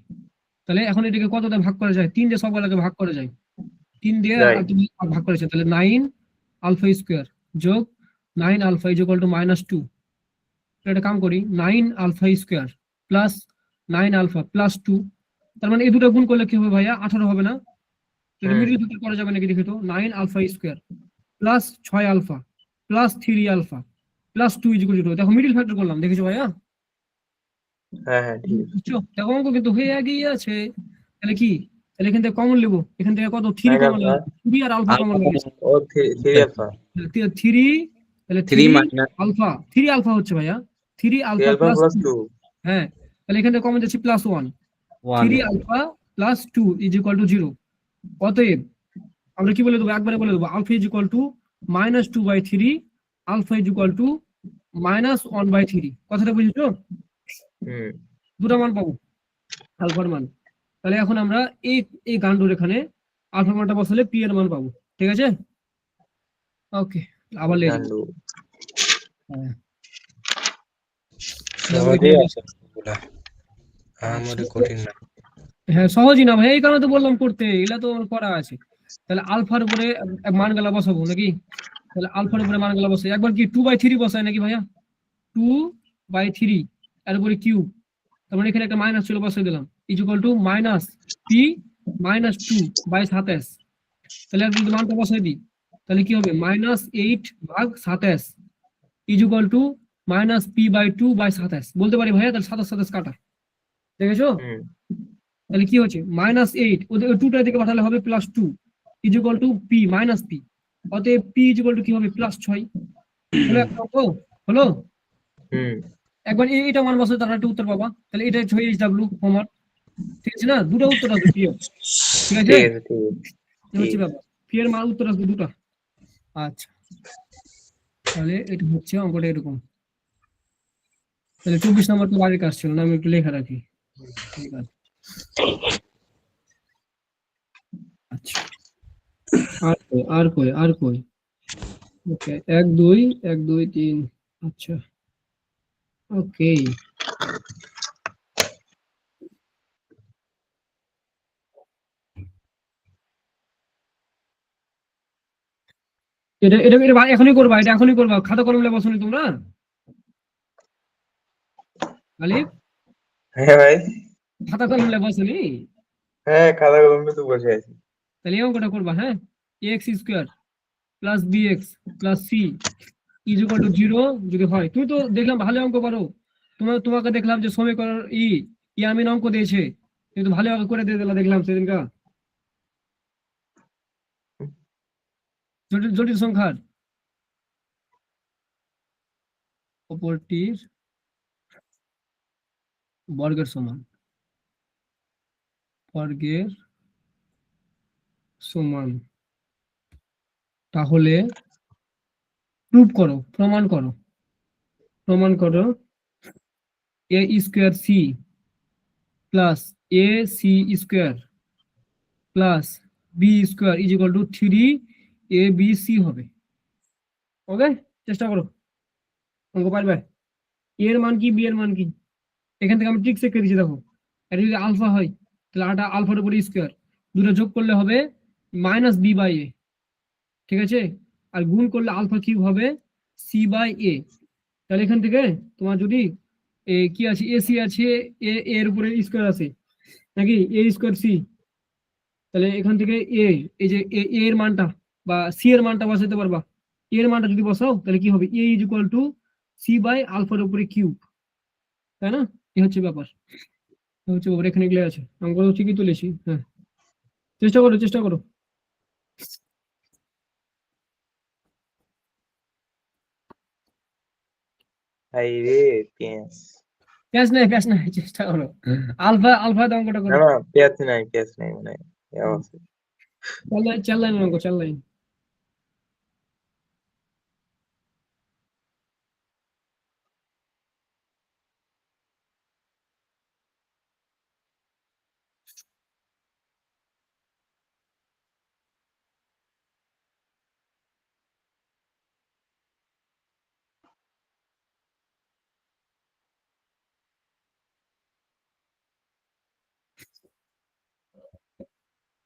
তাহলে এখন এটাকে কত দিয়ে ভাগ করা যায়, 3 দিয়ে সবগুলোকে ভাগ করা যায়, 3 দিয়ে যাই। আর তুমি ভাগ করেছো, তাহলে 9 আলফা স্কোয়ার যোগ 9 আলফা ইজ ইকুয়াল টু -2। এটা কাম করি, 9 alpha square plus 9 alpha plus 2, তার মানে এই দুটো গুণ করলে কি হবে ভাইয়া, 18 হবে না? এটা হুম মিডিল ফ্যাক্টর করা যাবে নাকি দেখি তো, 9 alpha square plus 6 alpha plus 3 alpha plus 2 is equal to, দেখো মিডিল ফ্যাক্টর করলাম, দেখেছো ভাইয়া? হ্যাঁ হ্যাঁ, ঠিক আছে। বুঝছো? দেখো অঙ্ক কিন্তু হয়ে গিয়ে আছে। তাহলে কি, তাহলে এখান থেকে কমন নেবো, এখান থেকে কত, 3 9 কমন আলফা, লাগবে, 3 আর আলফা কমন আলফা লাগবে, ও 3 আলফা, 3, তাহলে 3 3 মাইনাস আলফা, 3 আলফা হচ্ছে ভাইয়া, 3 3 আলফা আলফা প্লাস প্লাস 2। 2। হ্যাঁ, তাহলে এখান থেকে কমন যাচ্ছে +1, 1। 3 alpha plus 2 is equal to 0। অতএব আমরা কি বলে দেবো, একবারে বলে দেবো, alpha is equal to -2/3, alpha is equal to -1/3। কথাটা বুঝেছো? হুম দুটো মান পাবো আলফার মান। তাহলে এখন আমরা এই এই গান্ডুর এখানে আলফা মানটা বসালে পি এর মান পাবো, ঠিক আছে? ওকে, আবার লিখে দিই। গান্ডু। হ্যাঁ, দেখো এটা সহজেই এটা- আছে এগুলা, আচ্ছা, আমাদের কঠিন না। হ্যাঁ সহজই না ভাই, এই কারণে তো বললাম করতে, এগুলা তো আমার করা আছে। তাহলে আলফার উপরে মান গেলা বসাবো নাকি, তাহলে আলফার উপরে মান গেলা বসাই, একবার কি 2/3 বসায় নাকি ভাইয়া, 2/3 এর উপরে কিউব, তার মানে এখানে একটা মাইনাস ছিল, বসাই দিলাম, ইজ ইকুয়াল টু -p-2/27। তাহলে আর যদি মানটা বসাই দিই তাহলে কি হবে, -8/27 ইজ ইকুয়াল টু -p/2/27 বলতে পারি ভাইয়া, তাহলে 27 কাটা, দেখেছো? হুম তাহলে কি হচ্ছে, -8, ওদের 2টার দিকে পাঠালে হবে +2 ইজ ইকুয়াল টু p, অতএব p ইজ ইকুয়াল টু কি হবে, +6। হলো একটা অঙ্ক, হলো। হুম একবার এটা মান বসে তার একটা উত্তর পাবা, তাহলে এটা হয়ে ডাব্লিউ হোমওয়ার্ক, ঠিক আছে না? দুটো উত্তর আসবে clear, ঠিক আছে? ঠিক আছে, ঠিক আছে, এই ঠিক হচ্ছে আছে। ব্যাপার, পি এর মান উত্তর আসবে দুটো। আচ্ছা, তাহলে এটা হচ্ছে অঙ্কটা এরকম। তাহলে 24 নম্বর তো বাড়ির কাজ ছিল না, আমি একটু লেখা রাখি, ঠিক আছে? আচ্ছা, আর কই ওকে, 1 2 1 2 3। আচ্ছা, ওকে, এটা এটা এটা এখনই করবা, এটা এখনই করবা, খাতা কলম নিয়ে বসনি তোমরা? আলিফ, হ্যাঁ ভাই, খাতা কলম নিয়ে বসনি? হ্যাঁ খাতা কলম নিয়ে তো বসে আছি। তাহলে এই অঙ্কটা করবা, হ্যাঁ? X square plus b x plus c is equal to 0 যদি হয়, তুমি তো দেখলাম ভালো অঙ্ক পারো, তোমাকে দেখলাম যে সমীকরণ ইয়ামিন অঙ্ক দিয়েছে, তুমি তো ভালো অঙ্ক করে দিয়ে দিলা দেখলাম সেদিনকা, জটিল জটিল সংখ্যার অপরটির বর্গের সমান, বর্গের সমান, তাহলে প্রুভ করো, প্রমাণ করো, প্রমাণ করো A square C plus A C square plus B square is equal to 3 ABC হবে। ওকে, চেষ্টা করো, অঙ্ক পারবে? এ এর মান কি, বি এর মান কি, এখান থেকে আমি ঠিক চেক করে দিচ্ছি, দেখো এটা যদি আলফা হয় তাহলে আটা আলফার উপরে স্কোয়ার, দুটো যোগ করলে হবে মাইনাস বি বাই এ, ঠিক আছে? আর গুণ করলে আলফা কিউব হবে সি বাই এ। তাহলে এখান থেকে তোমার যদি কি আছে, এসি আছে, এ এর উপরে স্কোয়ার আছে নাকি, এ স্কোয়ার সি, তাহলে এখান থেকে এই যে এ এর মানটা বা সি এর মানটা বসাতে পারবা, এর মানটা যদি বসাও তাহলে কি হবে, A is equal to C by আলফার উপরে কিউব, তাই না? এই হচ্ছে ব্যাপার, হচ্ছে ব্যাপার, এখানে গিয়ে আছে, অঙ্ক ঠিকই তুলেছি, হ্যাঁ চেষ্টা করো, চেষ্টা করো। ভাই রে পেঁয়াজ। প্যাস নাই, চেষ্টা করো, আলফা আলফা দিয়ে অঙ্কটা না করো। না, পেঁয়াজ নাই মানে এই অবস্থা। চার লাইন অঙ্ক, 4 লাইন।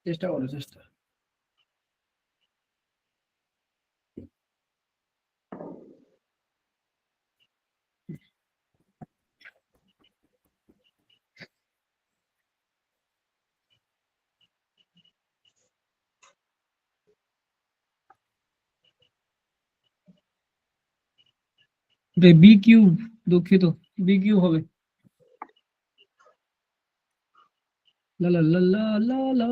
চেষ্টা করো, চেষ্টা। বি কিউব, দুঃখিত, বি কিউব হবে। লা লা লা লা লা লা,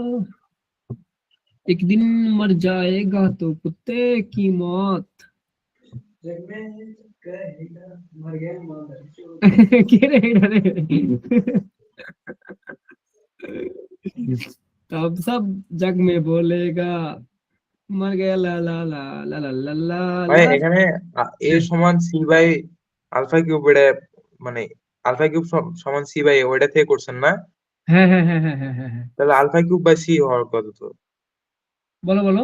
एक दिन मर जाएगा तो कुत्ते की मौत। কে রে এটা রে? तब सब जग में बोलेगा मर गया ला ला ला ला ला ला ला ভাই ला। এখানে এ সমান সি বাই আলফা কিউব, এটা মানে আলফা কিউব সমান সি বাই ওইটা থেকে করছেন না? হ্যাঁ হ্যাঁ হ্যাঁ হ্যাঁ হ্যাঁ হ্যাঁ হ্যাঁ, তাহলে আলফা কিউব বাই সি হওয়ার কথা তো, বলো বলো।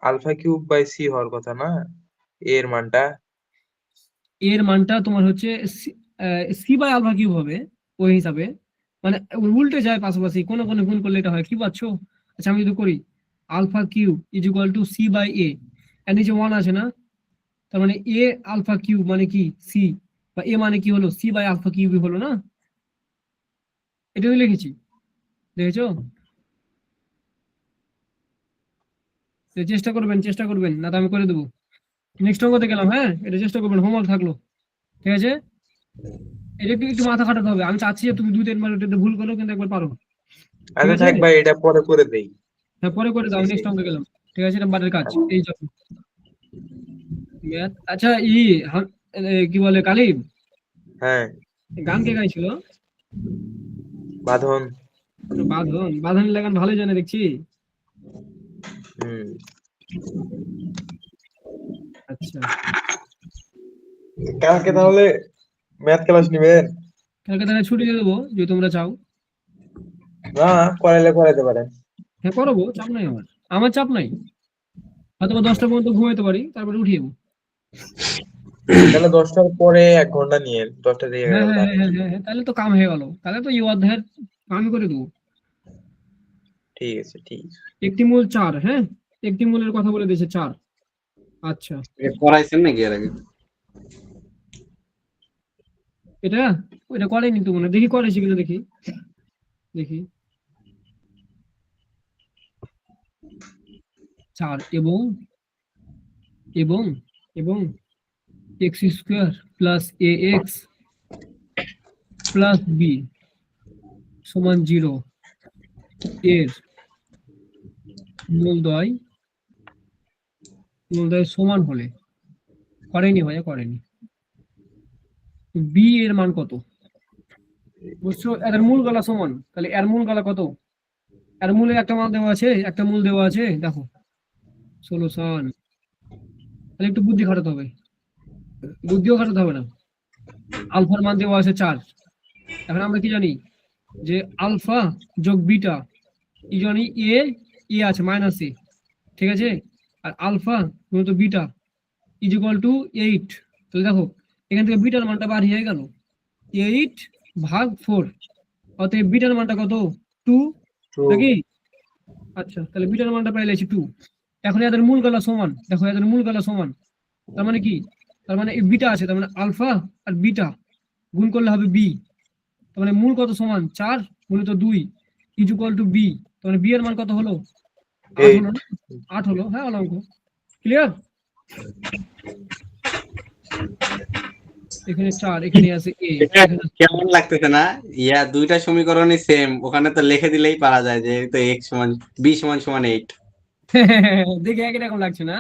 আলফা কিউব বাই সি হওয়ার কথা না এর মানটা। এর মানটা তোমার হচ্ছে সি বাই আলফা কিউব হবে ওই হিসাবে, মানে উল্টে যায় পাশাপাশি, কোনো কোনো গুণ করলে এটা হয়, কি পাচ্ছ? আচ্ছা আমি যদি করি alpha cube is equal to C by A, এর নিচে 1 আছে না, তার মানে এ আলফা কিউব মানে কি সি, বা এ মানে কি হলো সি বাই আলফা কিউবই হলো না, এটাই লিখেছি, দেখেছো? তো চেষ্টা করবেন, চেষ্টা করবেন, না তো আমি করে দেবো। নেক্সট অঙ্কতে গেলাম, হ্যাঁ এটা চেষ্টা করবেন, হোমওয়ার্ক থাকলো, ঠিক আছে? এটা একটু একটু মাথা খাটাতে হবে, আমি চাচ্ছি যে তুমি 2-3 বার এটা ভুল করো কিন্তু একবার পারো, ঠিক আচ্ছা আছে? থাক ভাই, এটা পরে করে দেই। হ্যাঁ পরে করে দাও, শেষে নেক্সট অঙ্কে গেলাম, ঠিক আছে? এটা বাড়ির কাজ, এই জন্য ম্যাথ। আচ্ছা কি বলে কালিম, হ্যাঁ, গান কে গাইছিল? বাঁধন। বাঁধন, বাঁধনের লাগান ভালোই জানে দেখছি। হুম, আচ্ছা, কালকে তাহলে ম্যাথ ক্লাস নিবেন? কালকে তাহলে ছুটি দিয়ে দেবো যদি তোমরা চাও। না, করাইলে করাইতে পারেন। হ্যাঁ করবো, চাপ নাই আমার, আমার চাপ নাই, হয়তো বা 10টা পর্যন্ত ঘুমাইতে পারি, তারপরে উঠিয়ে যাবো। তাহলে 10টার পরে 1 ঘন্টা নিয়ে 10টা থেকে হ্যাঁ 11টা। হ্যাঁ হ্যাঁ হ্যাঁ হ্যাঁ, তাহলে তো কাম হয়ে গেল, তাহলে তো এই অধ্যায়ের আমি করে দেবো। ঠিক আছে, ঠিক আছে। একটি মূল 4, হ্যাঁ একটি মূলের কথা বলে দিয়েছে 4। আচ্ছা, এটা করাইছেন নাকি এর আগে? এটা ওইটা করেনি তো মনে হয়। দেখি করেছি কিনা, দেখি দেখি 4 এবং এবং এবং এক্স স্কোয়ার প্লাস এ এক্স প্লাস বি সমান 0 এর মূলদ্বয় সমান হলে, করেনি ভাইয়া, করেনি। বি এর মান কত বুঝছো? এর মূল গলা সমান, তাহলে এর মূল গলা কত? এর মূলে একটা মান দেওয়া আছে, একটা মূল দেওয়া আছে, দেখো সলিউশন। তাহলে একটু বুদ্ধি খাটাতে হবে, বুদ্ধিও খাটাতে হবে না। আলফার মান দেওয়া আছে 4। এখন আমরা কি জানি যে আলফা যোগ বিটা, কি জানি এ এ আছে মাইনাস এ, ঠিক আছে? আর আলফা গুণিত বিটা ইজ ইকুয়াল টু 8। তাহলে দেখো এখান থেকে বিটার মানটা বার হয়ে গেল 8 ভাগ 4, অতএব বিটার মানটা কত? 2 নাকি? আচ্ছা, তাহলে বিটার মানটা পাইলেছি 2। এখন এদের মূল গলা সমান, দেখো এদের মূল গলা সমান, তার মানে কি? তার মানে এই বিটা আছে, তার মানে আলফা আর বিটা গুণ করলে হবে বি। তার মানে মূল কত সমান? 4 গুণিত 2 ইজ ইকুয়াল টু বি। তার মানে বি এর মান কত হলো? 8 হলো না? 8 হলো, হ্যাঁ অঙ্ক ক্লিয়ার। এখানে 4, এখানে আছে এ। এটা কেমন লাগতেছে না? দুইটা সমীকরণই সেম, ওখানে তো লিখে দিলেই পারা যায় যে তো x সমান b সমান সমান 8। দেখে একই রকম লাগছে না?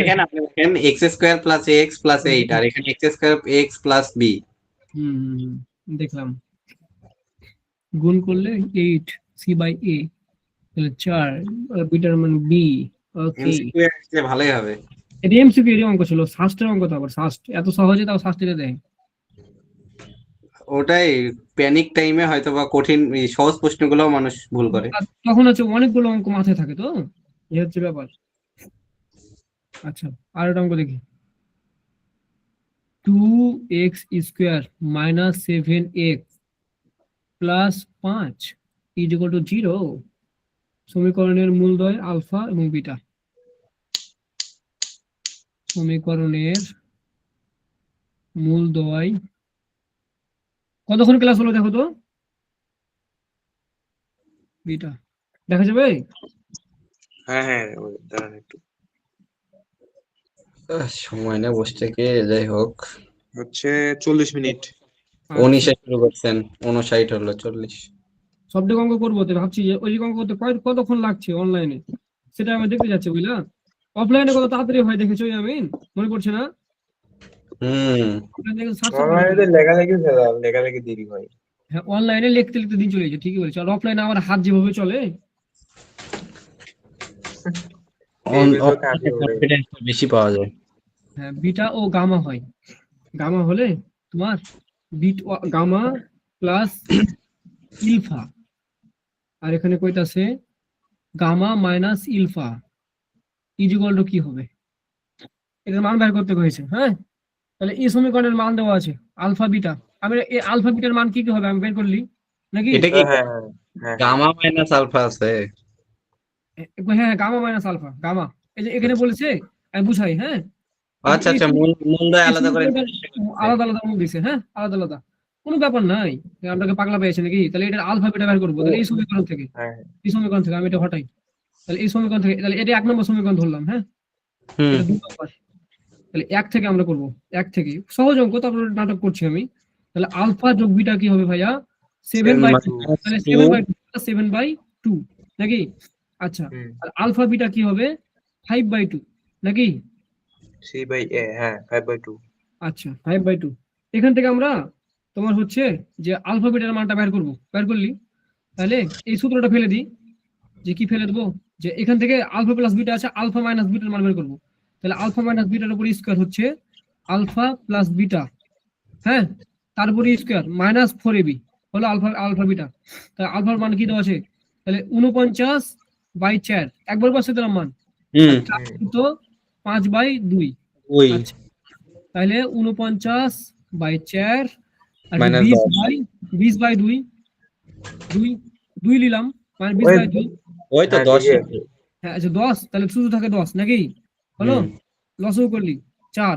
এখানে আপনি দেখেন x square plus x plus 8, আর এখানে x square x plus b। দেখলাম, গুণ করলে 8 সি বাই এ, তাহলে 4 বিটার মান বি। ওকে, MCQ আসলে ভালোই হবে। এটা এমসিকিউ এর অঙ্ক ছিল, শাস্ত্রের অঙ্ক তো আবার, শাস্ত্র এত সহজে তাও শাস্ত্রে দেয়। ওটাই প্যানিক টাইমে হয়তো বা কঠিন এই সহজ প্রশ্নগুলো মানুষ ভুল করে। আর তখন হচ্ছে অনেকগুলো অঙ্ক মাথায় থাকে, তো এই হচ্ছে ব্যাপার। আচ্ছা, আর একটা অঙ্ক দেখি। 2x square minus 7x plus 5 is equal to 0। সমীকরণের মূলদ্বয় আলফা এবং বিটা। সমীকরণের মূলদ্বয়, কতক্ষণ ক্লাস হলো দেখো তো? বিটা দেখা যাবে? হ্যাঁ হ্যাঁ, দাঁড়ান একটু। সময় না বসতে কে, যাই হোক হচ্ছে 40 মিনিট। 19 শুরু করছেন, 59 হলো 40। সবটা অঙ্ক করবো তো ভাবছি যে ওই অঙ্ক করতে কতক্ষণ লাগছে অনলাইনে, সেটা আমি দেখতে যাচ্ছি, বুঝলা? অফলাইনে কত তাড়াতাড়ি হয় দেখেছো আমি, মনে পড়ছে না? অফলাইনে অনলাইনে লেখালেখি দেরি হয়। হ্যাঁ, অনলাইনে লিখতে লিখতে দিন চলে যায়, ঠিকই বলেছো। আর অফলাইনে আমার হাত যেভাবে চলে, কনফিডেন্স বেশি পাওয়া যায়। হ্যাঁ, বিটা ও গামা হয়। গামা হলে তোমার বিট গামা প্লাস ইলফা, আর এখানে কইতাছে gamma minus alpha is equal to কি হবে? এটার মান বের করতে হয়েছে। হ্যাঁ, তাহলে এই সমীকরণের মান দেওয়া আছে আলফা বিটা। আমি এই আলফা বিটার মান কি কি হবে আমি বের করলি নাকি? এটা কি হ্যাঁ হ্যাঁ, গামা মাইনাস আলফা আছে? হ্যাঁ, গামা মাইনাস আলফা, গামা। এই যে এখানে বলেছে, আমি বুঝাই। হ্যাঁ, আচ্ছা আচ্ছা, মূলদ্বয় আলাদা করে আলাদা আলাদা মূল দিছে, হ্যাঁ আলাদা আলাদা, কোনো ব্যাপার নাই। আপনাকে পাগলা পেয়েছে নাকি? তাহলে এটা আলফা বিটা বের করবো, তাহলে এই সমীকরণ থেকে, এই সমীকরণ থেকে আমি এটা হটাই। তাহলে এই সমীকরণ থেকে, তাহলে এটা 1 নম্বর সমীকরণ ধরলাম। হ্যাঁ, এটা 2 নম্বর। তাহলে 1 থেকে আমরা করবো, 1 থেকে সহজ অঙ্ক, তারপর নাটক করছি আমি। তাহলে আলফা যোগ বিটা কি হবে ভাইয়া? 7/2। তাহলে 7/2 নাকি? আচ্ছা, আর আলফা বিটা কি হবে? 5/2 নাকি? c/a, হ্যাঁ 5/2। আচ্ছা, 5/2। এখান থেকে আমরা তোমার হচ্ছে যে আলফা বিটার মানটা বের করবো, বের করলি তাহলে এই সূত্রটা ফেলে দিই, যে কি ফেলে দেবো, যে এখান থেকে আলফা প্লাস বিটা আছে, আলফা মাইনাস বিটার মান বের করবো। তাহলে আলফা মাইনাস বিটার উপর স্কয়ার হচ্ছে আলফা প্লাস বিটা, হ্যাঁ, তারপরে স্কয়ার মাইনাস 4ab হলো আলফা আলফা বিটা। তাহলে আলফার মান কি দেওয়া আছে? তাহলে 49/4 একবার বসে দিলাম মান, তো 5/2। আচ্ছা, তাহলে 49/4 আর 20/2 2 নিলাম, মানে 20/2। ওই তো 10 হ্যাঁ আচ্ছা 10, তাহলে শুধু থাকে 10 নাকি? হলো, হুম, লসও করলি 4,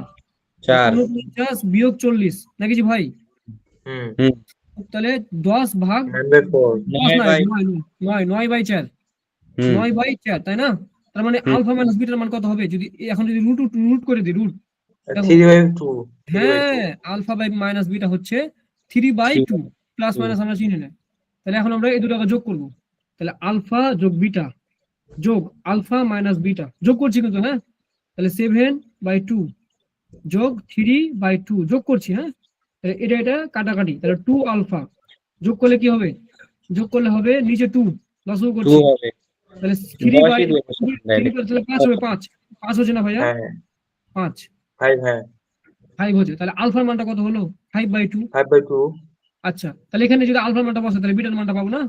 4 49 বিয়োগ 40 নাকি জি ভাই? হুম হুম তাহলে 10 ভাগ 9/4 10 9 নয় বাই 9/4, হুম 9/4 তাই না? তার মানে হুম আলফা মাইনাস বিটার মান কত হবে যদি এখন যদি রুট রুট করে দিই রুট, দেখো 3/2 3/2 হ্যাঁ আলফা বাই মাইনাস বিটা হচ্ছে 3/2, প্লাস 2 মাইনাস আমরা চিনি না। তাহলে এখন আমরা এই দুটাকে যোগ করব, তাহলে আলফা যোগ বিটা যোগ আলফা মাইনাস বিটা যোগ করছি কিন্তু, হ্যাঁ তাহলে 7/2 যোগ 3/2 যোগ করছি, হ্যাঁ তাহলে এটা এটা কাটাকাটি, তাহলে 2 আলফা যোগ করলে কি হবে? যোগ করলে হবে নিচে 2, লসও 2 করছি, হবে তাহলে 10 ই 3/3 দিয়ে ডাইরেক্ট তাহলে 5 হবে, 5 হচ্ছে না ভাইয়া? হ্যাঁ 5 5 হ্যাঁ 5 হচ্ছে, তাহলে আলফার মানটা কত হলো? 5/2। 5/2 আচ্ছা তাহলে এখানে যদি আলফার মানটা বসে তাহলে বিটার মানটা পাবো না?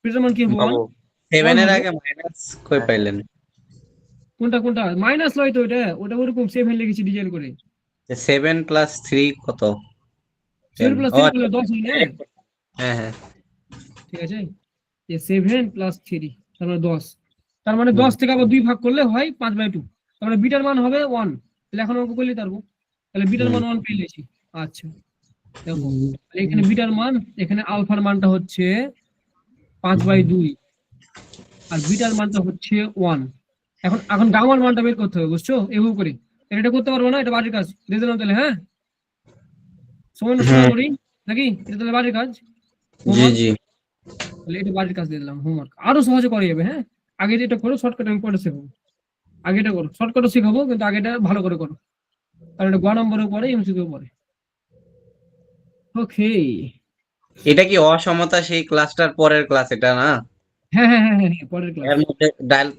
বিটার মান কি হবে? 1 পাবো 7 এর হবে। আগে মাইনাস কই হ্যাঁ। পাইলেন? কোনটা কোনটা মাইনাস লয় তো, ওটা ওরকম 7 লিখেছি ডিজাইন করে। 7 প্লাস 3 কত? 7 10 প্লাস ও 3 আচ্ছা, করলে 10 হয় না? হ্যাঁ হ্যাঁ ঠিক আছে, যে 7 প্লাস 3 তার মানে 10, তার মানে হুম 10 থেকে আবার 2 ভাগ করলে হয় 5/2, তার মানে বিটার মান হবে 1। তাহলে এখন অঙ্ক করলে পারবো, তাহলে বিটার হুম মান 1 পেয়ে গেছি। আচ্ছা দেখো, তাহলে এখানে বিটার মান, এখানে আলফার মানটা হচ্ছে 5/2 আর বিটার মানটা হচ্ছে 1। এখন এখন গামার মানটা বের করতে হবে, বুঝছো? এভাবে করে এটা করতে পারবো না, এটা বাড়ির কাজ দিয়ে দিলাম তাহলে, হ্যাঁ সময় নষ্ট না হুম করি নাকি, এটা তাহলে বাড়ির কাজ, জি হোমওয়ার্ক, জি তাহলে এটা বাড়ির কাজ দিয়ে দিলাম, হোমওয়ার্ক আরো সহজে করা যাবে। হ্যাঁ আগে এটা করো, শর্টকাট আমি পরে শেখাবো, আগে এটা করো, শর্টকাটও শেখাবো কিন্তু আগেটা ভালো করে করো, কারণ এটা গ নম্বরের পরে এমসিকিউ পরে। ওকে, এটা কি অসমতা সেই ক্লাসটার পরের ক্লাস এটা না? হ্যাঁ হ্যাঁ হ্যাঁ হ্যাঁ হ্যাঁ, পরের ক্লাস। এর মধ্যে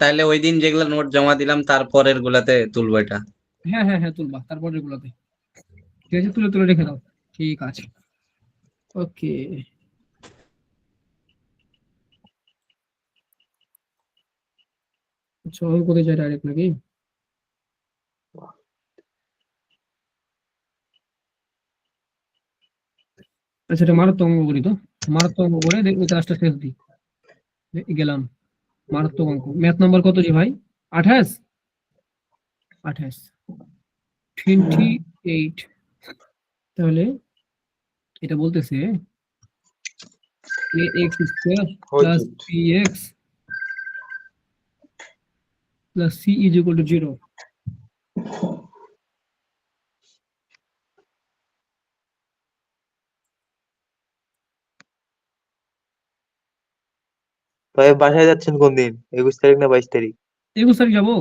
তাহলে ওই দিন যেগুলো নোট জমা দিলাম তার পরের গুলাতে তুলবো এটা। হ্যাঁ হ্যাঁ হ্যাঁ তুলবা তারপরের গুলোতে, ঠিক আছে তুলে তুলে রেখে দাও, ঠিক আছে। ওকে, চল কোথায় যাই ডাইরেক্ট নাকি? আচ্ছা এটা মারাত্মক অঙ্ক করি তো, মারাত্মক অঙ্ক করে ওই ক্লাসটা শেষ দিই। গেলাম, মারাত্মক অঙ্ক, ম্যাথ নাম্বার কত জি ভাই? 28, 28, 28। তাহলে এটা বলতেছে ax square plus bx plus c is equal to 0। ভাই বাসায় যাচ্ছেন কোন দিন? 21 তারিখ না 22 তারিখ? 21 তারিখ যাবো,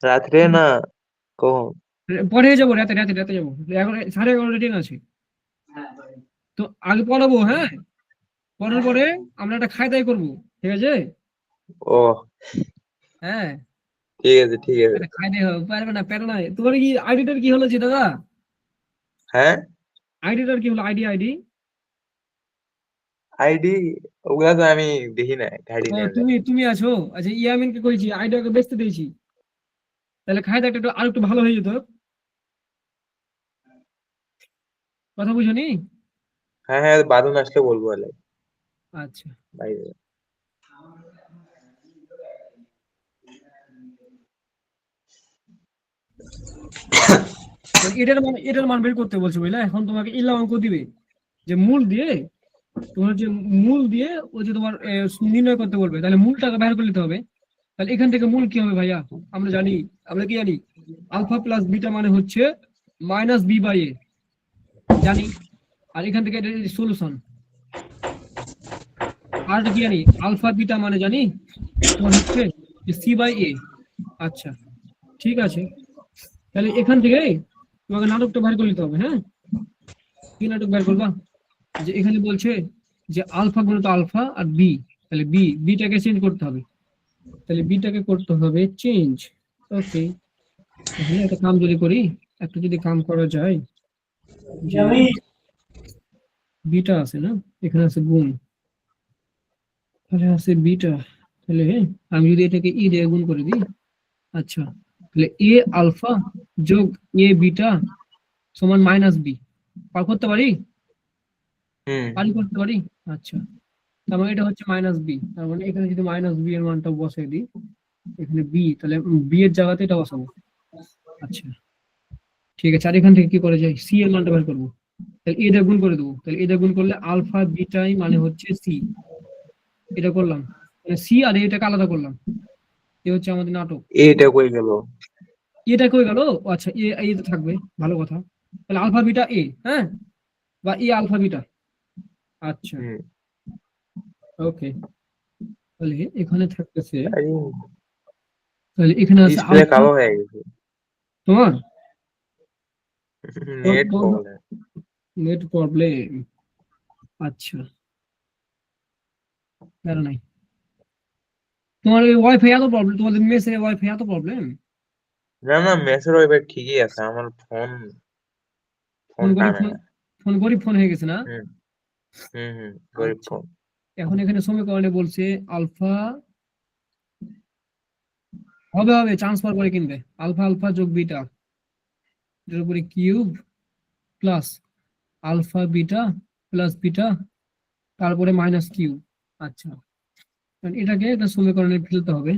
রাত্রে না কখন? পরে যাবো, রাতে রাতে রাতে যাবো, 11:30 ট্রেন আছে। তো আগে পড়াবো, হ্যাঁ পড়ার পরে আমরা একটা খাই দাই করবো, ঠিক আছে? ও হ্যাঁ ঠিক আছে ঠিক আছে। একটা খাই দাই হবে, পারবে না প্যারা নাই। তোমার কি আইডিটার কি হলো জি দাদা? হ্যাঁ আইডিটার কি হলো? আইডি আইডি ওগুলা তো আমি দেখি না, গাড়ি ও নেই। তুমি তুমি আছো, আচ্ছা ইয়ামিনকে কইছি আইডিটাকে বেচতে দিয়েছি, তাহলে খাই দাইটা একটু আর একটু ভালো হয়ে যেত, কথা বুঝনি? হ্যাঁ হ্যাঁ বাদন আসলে বলবো আলাই আচ্ছা বাইরে। মানে এটার মান বের করতে বলছে বুঝলে, এখন তোমাকে ইলা অঙ্ক দিবে, যে মূল দিয়ে তোমার যে মূল দিয়ে ওই যে তোমার নির্ণয় করতে বলবে, তাহলে মূলটাকে বের করে নিতে হবে। তাহলে এখান থেকে মূল কি হবে ভাইয়া? আমরা জানি, আমরা কি জানি? আলফা প্লাস বিটা মানে হচ্ছে মাইনাস বি বাই এ, জানি। আর এখান থেকে এটা সলিউশন, আর কি জানি? আলফা বিটা মানে জানি তোমার হচ্ছে যে সি বাই এ। আচ্ছা ঠিক আছে, তাহলে এখান থেকে তোমাকে নাটকটা বের করে নিতে হবে। হ্যাঁ কি নাটক বের করবা? যে এখানে বলছে যে আলফা গুণিত আলফা আর বি, তাহলে বিটাকে চেঞ্জ করতে হবে, তাহলে বিটাকে করতে হবে চেঞ্জ। ওকে, তাহলে একটা কাম যদি করি, একটা যদি কাম করা যায়, যে বিটা আছে না, এখানে আছে গুণ, তাহলে আছে বিটা, তাহলে আমি যদি এটাকে ই দিয়ে গুণ করে দিই, আচ্ছা তাহলে এ আলফা যোগ এ বিটা সমান মাইনাস বি, পার করতে পারি? হুম পারি, করতে পারি। আচ্ছা তার মানে এটা হচ্ছে মাইনাস বি, তার মানে এখানে যদি মাইনাস বি এর মানটা বসাই দিই, এখানে বি, তাহলে বি এর জায়গাতে এটা বসাবো। আচ্ছা ঠিক আছে, আর এখান থেকে কি করে যায়, সি এর মানটা বের করবো, তাহলে এটা গুণ করে দেবো, তাহলে এটা গুণ করলে আলফা বিটাই মানে হচ্ছে সি, এটা করলাম, মানে সি আর এটাকে আলাদা করলাম, এ হচ্ছে আমাদের নাটক। এটা কই গেল? এটা কই গেল? ও আচ্ছা, এ তো থাকবে, ভালো কথা, তাহলে আলফা বিটা এ, হ্যাঁ, বা এ আলফা বিটা। আচ্ছা হুম। ওকে, তাহলে এখানে থাকতেছে, আরে তাহলে এখানে আছে ডিসপ্লে আলফা, কালো হয়ে গেছে। তোমার নেট প্রবলেম। নেট প্রবলেম, আচ্ছা প্যারা নাই। তোমার ওই ওয়াইফাই এত প্রবলেম, তোমাদের মেসে ওয়াইফাই এত প্রবলেম? না না, মেসের ওয়াইফাই ঠিকই আছে, আমার ফোন ফোন করি, টানে ফোন না। ফোন করি, ফোন হয়ে গেছে না? হুম হুম, গরিব আচ্ছা, ফোন। এখন এখানে সমীকরণে বলছে আলফা হবে, চান্স পাওয়ার পরে কিনবে, আলফা আলফা যোগ বিটা এর উপরে cube plus alpha beta plus beta তারপরে মাইনাস কিউব। আচ্ছা, কারণ এটাকে একটা সমীকরণে ফেলতে হবে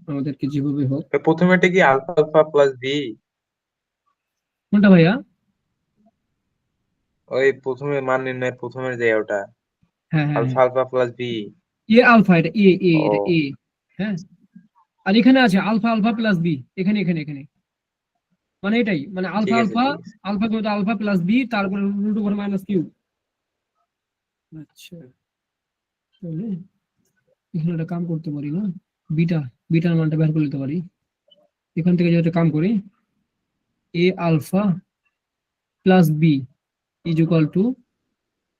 আমাদেরকে যেভাবে হোক। প্রথমে এটা কি আলফা আলফা প্লাস বি? কোনটা ভাইয়া? ওই প্রথমে মান নির্ণয়ের প্রথমের যে ওটা হ্যাঁ হ্যাঁ আলফা হ্যাঁ, আলফা প্লাস বি। এ আলফা, এটা এটা ও হ্যাঁ, আর এখানে আছে আলফা আলফা প্লাস বি, এখানে এখানে এখানে, মানে এটাই, মানে আলফা ঠিক আছে আলফা, ঠিক আছে। আলফা কিন্তু আলফা প্লাস বি তারপরে রুট ওভার মাইনাস কিউ। আচ্ছা, তাহলে এখানে একটা কাম করতে পারি না, বিটা, বিটার মানটা বের করে নিতে পারি, এখান থেকে যদি একটা কাম করি, A alpha plus B is equal to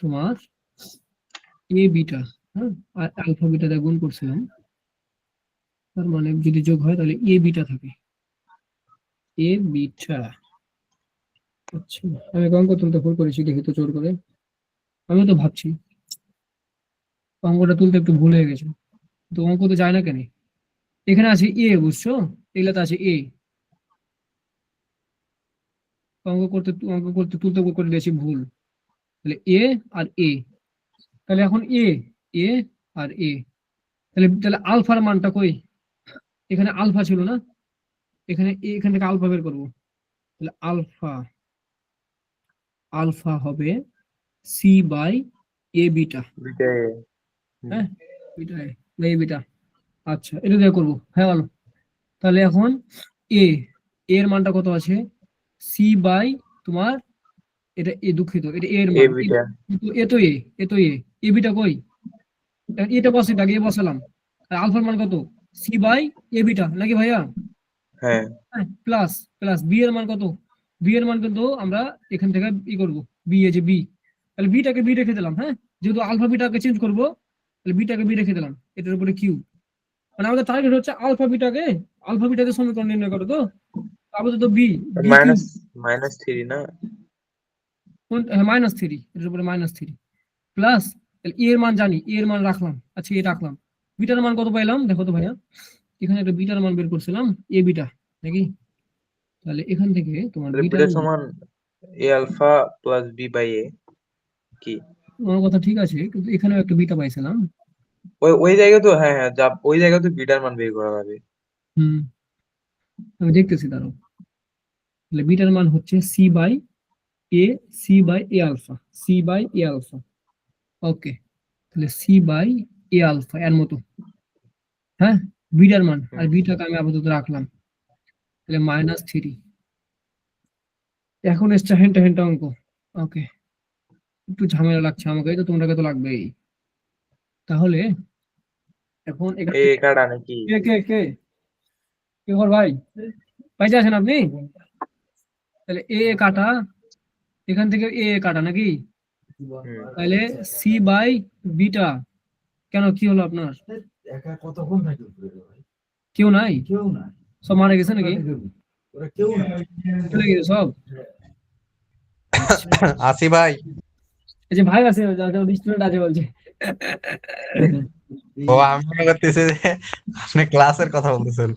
তোমার এ বিটা, হ্যাঁ, আর আলফা বিটাতে গুণ করছিলাম, তার মানে যদি যোগ হয় তাহলে এ বিটা থাকে, এ বিটা। আচ্ছা, আমি অঙ্ক তুলতে ভুল করেছি, দেখি তো জোর করে, আমি তো ভাবছি অঙ্কটা তুলতে একটু ভুল হয়ে গেছে, তো অঙ্ক তো যায় না কেন, এখানে আছে এ, বুঝছো, এগুলাতে আছে এ, অঙ্ক করতে তুলতে করে দিয়েছি ভুল, তাহলে এ আর এ, তাহলে এখন এ আর এ, তাহলে তাহলে আলফার মানটা কই, এখানে আলফা ছিল না, এখানে এখান থেকে আলফা বের করবো, তাহলে আলফা, আলফা হবে সি বাই এ বিটা, দুইটা এ। হুম। হ্যাঁ, বিটা এ বিটা। আচ্ছা, এটা দিয়ে করবো, হ্যাঁ ভালো, তাহলে এখন এ, এর মানটা কত আছে, সি বাই তোমার, এটা এ, দুঃখিত, এটা এর এ মান, বিটা। এ তো এ বিটা কই, এটা বসে আগে এ বসালাম, আর আলফার মান কত, সি বাই এ বিটা নাকি ভাইয়া, হ্যাঁ হ্যাঁ, প্লাস প্লাস বি এর মান কত, বি এর মান কিন্তু আমরা এখান থেকে ই করবো, বি এ যে বি, তাহলে বিটাকে বি রেখে দিলাম, হ্যাঁ, যেহেতু আলফা বিটাকে চেঞ্জ করবো, তাহলে বিটাকে বি রেখে দিলাম, এটার উপরে কিউ, মানে আমাদের টার্গেট হচ্ছে আলফা বিটাকে সমীকরণ নির্ণয় করো, তো আপাতত b, b q, minus minus three না? মাইনাস থ্রি, এটার উপরে মাইনাস থ্রি প্লাস, তাহলে এর মান জানি, এর মান রাখলাম, আচ্ছা এ রাখলাম, বিটার মান কত পাইলাম দেখো তো ভাইয়া, এখানে একটা বিটার মান বের করছিলাম, এ বিটা নাকি, তাহলে এখান থেকে তোমার তাহলে বিটার বিটা মান, সমান এ আলফা প্লাস বি বাই এ কি? আমার কথা ঠিক আছে, কিন্তু এখানেও একটা বিটা পাইছিলাম। ওই ওই জায়গা তো, হ্যাঁ হ্যাঁ, যা ওই জায়গা তো বিটার মান বের করা যাবে। হুম, আমি দেখতেছি দাঁড়াও, তাহলে বিটার মান হচ্ছে C by A, C by A alpha, C by A alpha, okay, তাহলে সি বাই এ আলফা এর মতো, হ্যাঁ, বিটার মান, আর হুম। বিটাকে আমি আপাতত রাখলাম, তাহলে মাইনাস থ্রি, এখন এসছে হেন্টা হেন্টা অঙ্ক, ওকে, একটু ঝামেলা লাগছে আমাকে, তো তোমরা তো লাগবেই, তাহলে এখন এখান এ থেকে, কাটা নাকি? কে কে কে কে খবর ভাই, পাইতে আছেন আপনি, তাহলে এ কাটা, এখান থেকে এ কাটা নাকি, হুম। তাহলে সি বাই বিটা, কেন কি হলো আপনার, একা কতক্ষণ থাকে উপরে রে ভাই? কেউ নাই, কেউ না, সব মারা গেছে নাকি, ওরা কেউ না। চলে গেছে সব, আচ্ছা, আসি ভাই। এই যে ভাই আছে, স্টুডেন্ট আছে বলছে, ও আমি মনে করতেছি যে আপনি ক্লাসের কথা বলতেছেন।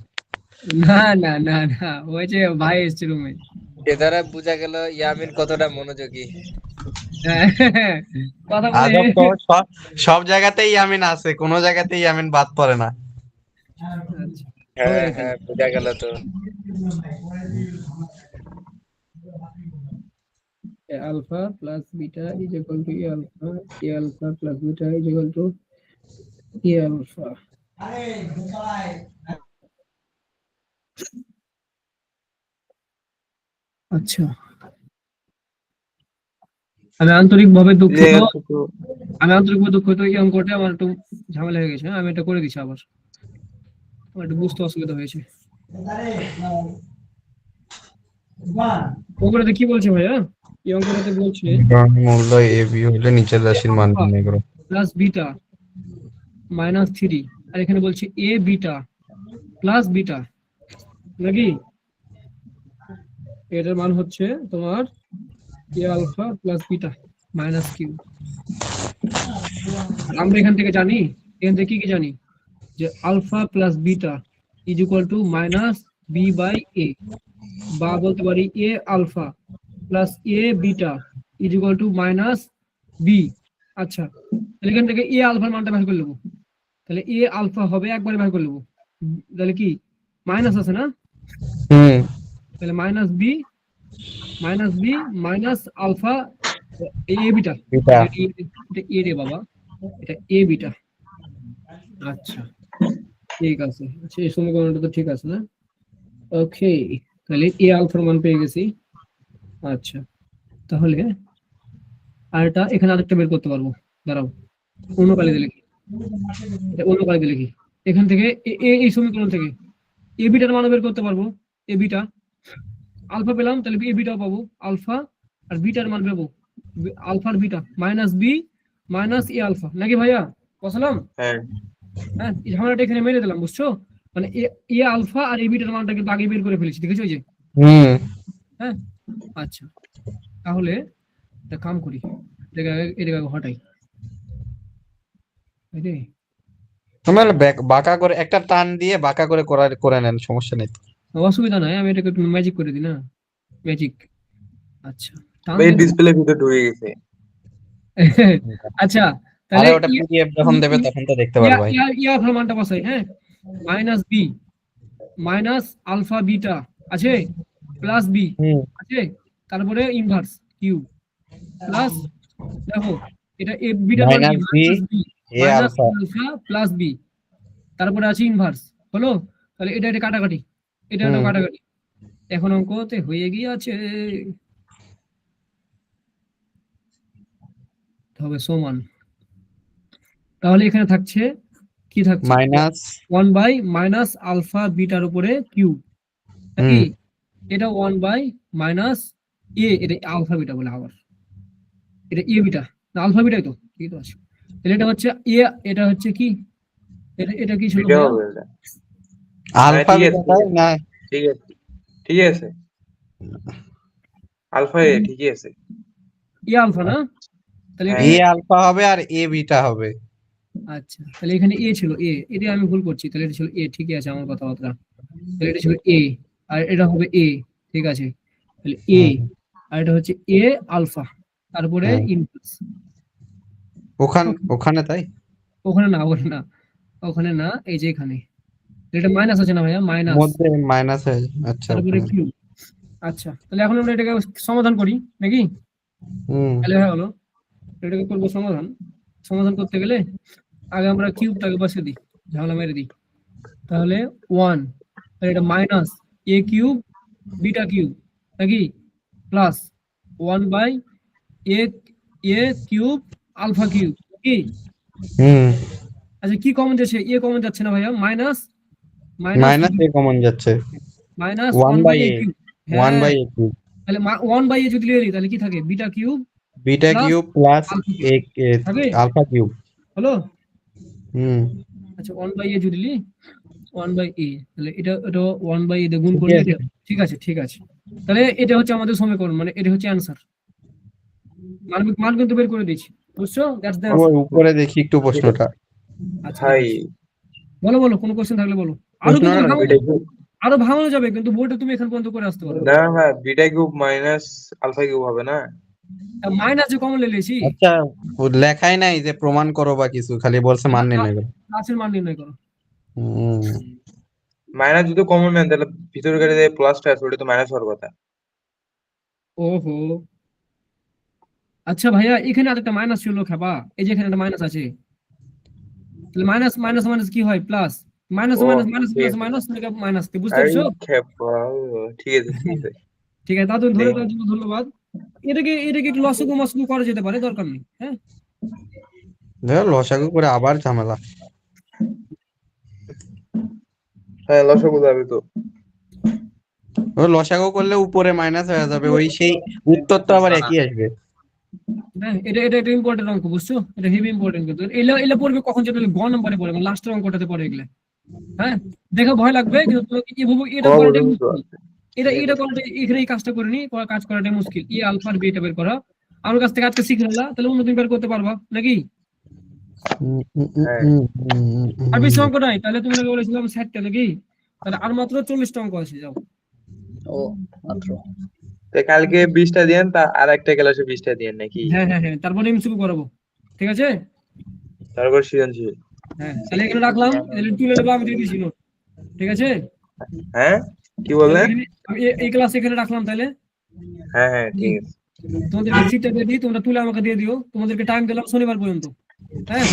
না না না না, ওই যে ভাই এসছে রুমে, এ দ্বারা বোঝা গেল ইয়ামিন কতটা মনোযোগী। কথা বলে আজব তো, সব জায়গাতেই ইয়ামিন আছে, কোনো জায়গাতেই ইয়ামিন বাদ পড়ে না। আচ্ছা, হ্যাঁ হবে হ্যাঁ তাহলে। বোঝা গেল তো। A alpha plus beta is equal to A alpha. A alpha plus beta is equal to A alpha. আচ্ছা, আমি আন্তরিকভাবে দুঃখিত। এই অঙ্কটা আমার একটু ঝামেলা হয়ে গেছে। আমি এটা করে দিচ্ছি আবার, আমার একটু বুঝতে অসুবিধা হয়েছে। অঙ্কটাতে কি বলছে ভাইয়া? এই অঙ্কটাতে বলছে মূল্য এ বি হলে নিচের রাশির মান নির্ণয় করো। প্লাস বিটা মাইনাস 3, আর এখানে বলছে এ বিটা প্লাস বিটা, নাকি? এটার মান হচ্ছে তোমার A alpha plus beta minus Q. আমরা এখান থেকে জানি, এখান থেকে কি জানি, যে alpha plus beta is equal to minus B by A, বা বলতে পারি A alpha plus A beta is equal to minus B. আচ্ছা, তাহলে এখান থেকে এ আলফার মানটা বের করে নেবো। তাহলে এ আলফা হবে একবারে বের করে নেবো, তাহলে কি মাইনাস আছে না, তাহলে মাইনাস বি মাইনাস আলফা এ বিটা, এটা এ রে বাবা, এটা এ বিটা। আচ্ছা ঠিক আছে, আচ্ছা এই সমীকরণটা তো ঠিক আছে না? ওকে, তাহলে এ আলফার মান পেয়ে গেছি। আচ্ছা, তাহলে আর এটা এখানে আরেকটা বের করতে পারবো, দাঁড়াও, অন্য কালি দিলে কি, অন্য কালি দিলে কি, এখান থেকে এই সমীকরণ থেকে এ বিটার মান বের করতে পারবো। এ বিটা আলফা পেলাম, তাহলে এ বিটাও পাবো, আলফা আর বিটার মান পাবো, আলফার বিটা মাইনাস বি মাইনাস এ আলফা, নাকি ভাইয়া? বসলাম? হ্যাঁ হ্যাঁ, এই ঝামেলাটা এখানে মেরে দিলাম, বুঝছো? মানে এ আলফা আর এ বিটার মানটা কিন্তু আগে বের করে ফেলেছি, দেখেছো এই যে? হ্যাঁ, আচ্ছা, তাহলে একটা কাম করি, এটাকে আগে হটাই। বাঁকা করে একটা টান দিয়ে বাঁকা করে করে নেন, সমস্যা নেই। অসুবিধা নাই, আমি এটাকে একটু ম্যাজিক করে দিই না, ম্যাজিক। আচ্ছা, এই ডিসপ্লে ভিতরে ঢুকে গেছে। আচ্ছা, আরে তাহলে ওটা পিডিএফ যখন দেবে তখন তো দেখতে পারবে ভাই। ইয়া আলফা মানটা বসাই, হ্যাঁ, minus B minus alpha beta আছে প্লাস বি আছে, তারপরে ইনভার্স কিউ প্লাস, দেখো এটা A beta minus B A minus alpha. Alpha plus B, তারপরে আছে ইনভার্স, হলো? তাহলে এটা কাটাকাটি, এটা কাটাকাটি, এখন অঙ্কতে হয়ে গিয়েছে, হবে সমান। তাহলে এখানে থাকছে কি, থাকছে মাইনাস 1 বাই মাইনাস আলফা বিটার উপরে কিউ, নাকি? এটা 1 বাই মাইনাস এ, এটা আলফা বিটা বলে, আবার এটা এ বিটা না আলফা বিটাই তো, ঠিক আছে? তাহলে এটা হচ্ছে এ, এটা হচ্ছে কি, এটা কি ছিল ভিডিও হবে এটা। আলফা ঠিক বিটা আছে, না, ঠিক আছে, ঠিক আছে, আলফা এ ঠিকই আছে। এ আলফা না, তাহলে এ আলফা হবে আর এ বিটা হবে। আচ্ছা, তাহলে এখানে এ ছিল, এটা আমি ভুল করছি, তাহলে এটা ছিল এ, ঠিকই আছে আমার কথাবার্তা, তাহলে এটা ছিল এ আর এটা হবে এ, ঠিক আছে? তাহলে এ আর এটা হচ্ছে এ আলফা, তারপরে ইনভার্স। ওখানে তাই, ওখানে না, ওখানে না, এই যে এখানে এটা মাইনাস আছে না ভাইয়া, মাইনাস মধ্যে মাইনাস আছে। আচ্ছা, তারপরে কিউ। আচ্ছা, তাহলে এখন আমরা এটাকে সমাধান করি নাকি? তাহলে হয়ে গেল, এটাকে করবো সমাধান করতে গেলে আগে আমরা কিউবটাকে বসিয়ে দিই, ঝামেলা মেরে দিই। তাহলে 1, তাহলে এটা minus a cube beta cube, নাকি? Plus 1 by a cube alpha cube, কি? আচ্ছা, কি কমন যাচ্ছে? এ কমন যাচ্ছে না ভাইয়া, মাইনাস মাইনাস এ কমন যাচ্ছে, minus 1 1 by by a, a cube, 1 by a cube, তাহলে 1 বাই এ যদি লিখে দিই তাহলে কি থাকে, বিটা কিউব প্লাস এ থাকে, আলফা কিউব, হলো? আচ্ছা, 1 বাই এ যদি লিখি 1 বাই এ, তাহলে এটা 1 বাই এ দিয়ে গুণ করলে, ঠিক আছে, ঠিক আছে। তাহলে এটা হচ্ছে আমাদের সমীকরণ, মানে এটা হচ্ছে অ্যানসার, মান কিন্তু বের করে দিয়েছি, বুঝছো? That's the answer. উপরে দেখি একটু প্রশ্নটা। আচ্ছা, ভাই বলো কোনো কোশ্চেন থাকলে বলো, আরো ভাঙানো যাবে, কিন্তু বোর্ডে তুমি এখান পর্যন্ত করে আসতে পারো। না, হ্যাঁ beta cube minus alpha cube হবে না? মাইনাস যে কমন লেছি আচ্ছা ও লেখাই নাই যে প্রমাণ করো বা কিছু, খালি বলছে মান নির্ণয় করো। প্লাসের মান নির্ণয় করো। হুম। মাইনাস যদি কমন নেন তাহলে ভিতরে গেলে যে প্লাসটা আছে ওটা তো মাইনাস হওয়ার কথা। ওহো, আচ্ছা ভাইয়া এখানে আরেকটা মাইনাস ছিল খাবা, এই যে এখানে একটা মাইনাস আছে, তাহলে মাইনাস মাইনাস মাইনাস কি হয় প্লাস, মাইনাস ও, মাইনাস মাইনাস ঠিক মাইনাস আছে। মাইনাস মাইনাস, বুঝতে আরে পারছো? খেপা, ঠিক আছে ঠিক আছে। ঠিক আছে দাদু, ধরে দেখি। দেওয়ার জন্য ধন্যবাদ। এটাকে একটু লসগু মসগু করা যেতে পারে, দরকার নেই। হ্যাঁ দেখো লসাগু করে আবার ঝামেলা। হ্যাঁ লসাগু যাবে তো। ও লসাগু করলে উপরে মাইনাস হয়ে যাবে, ওই সেই উত্তর তো আবার একই আসবে। হ্যাঁ, এটা এটা একটা ইম্পর্টেন্ট অঙ্ক, বুঝছো? এটা হেভি ইম্পর্টেন্ট, কিন্তু এলা এলা পড়বে কখন, যেটা গ নম্বরে পড়ে, মানে লাস্টের অঙ্কটাতে পড়ে এগুলা। হ্যাঁ, দেখো ভয় লাগবে, কিন্তু তোমাকে এভাবে এটা করাটাই মুশকিল। এটা করাটা, এখানে এই কাজটা করে নি, কাজ করাটাই মুশকিল। ই আলফা আর বিটা বের করা, আমার কাছ থেকে আজকে শিখে নিলা, তাহলে অন্যদিন বের করতে পারবা নাকি? হ্যাঁ। আর বেশি অঙ্ক নাই, তাহলে তুমি নাকি বলেছিলাম 60টা নাকি? তাহলে আর মাত্র 40টা অঙ্ক আছে, যাও। তো কালকে 20টা দিয়েন, তা আর একটা ক্লাসে 20টা দিয়েন নাকি? হ্যাঁ হ্যাঁ হ্যাঁ, তারপরে এমসিকিউ করাবো, ঠিক আছে? তারপর সৃজনশীল। হ্যাঁ, তাহলে এখানে রাখলাম, তাহলে তুলে নেবো, আমি দিয়ে দিছি নোট, ঠিক আছে? হ্যাঁ কি তাহলে বললেন? আমি এই ক্লাস এখানে রাখলাম, তাহলে হ্যাঁ হ্যাঁ ঠিক আছে। তোমাদেরকে সিটটা দিয়ে দিই, তোমরা তুলে আমাকে দিয়ে দিও, তোমাদেরকে টাইম দিলাম শনিবার পর্যন্ত। হ্যাঁ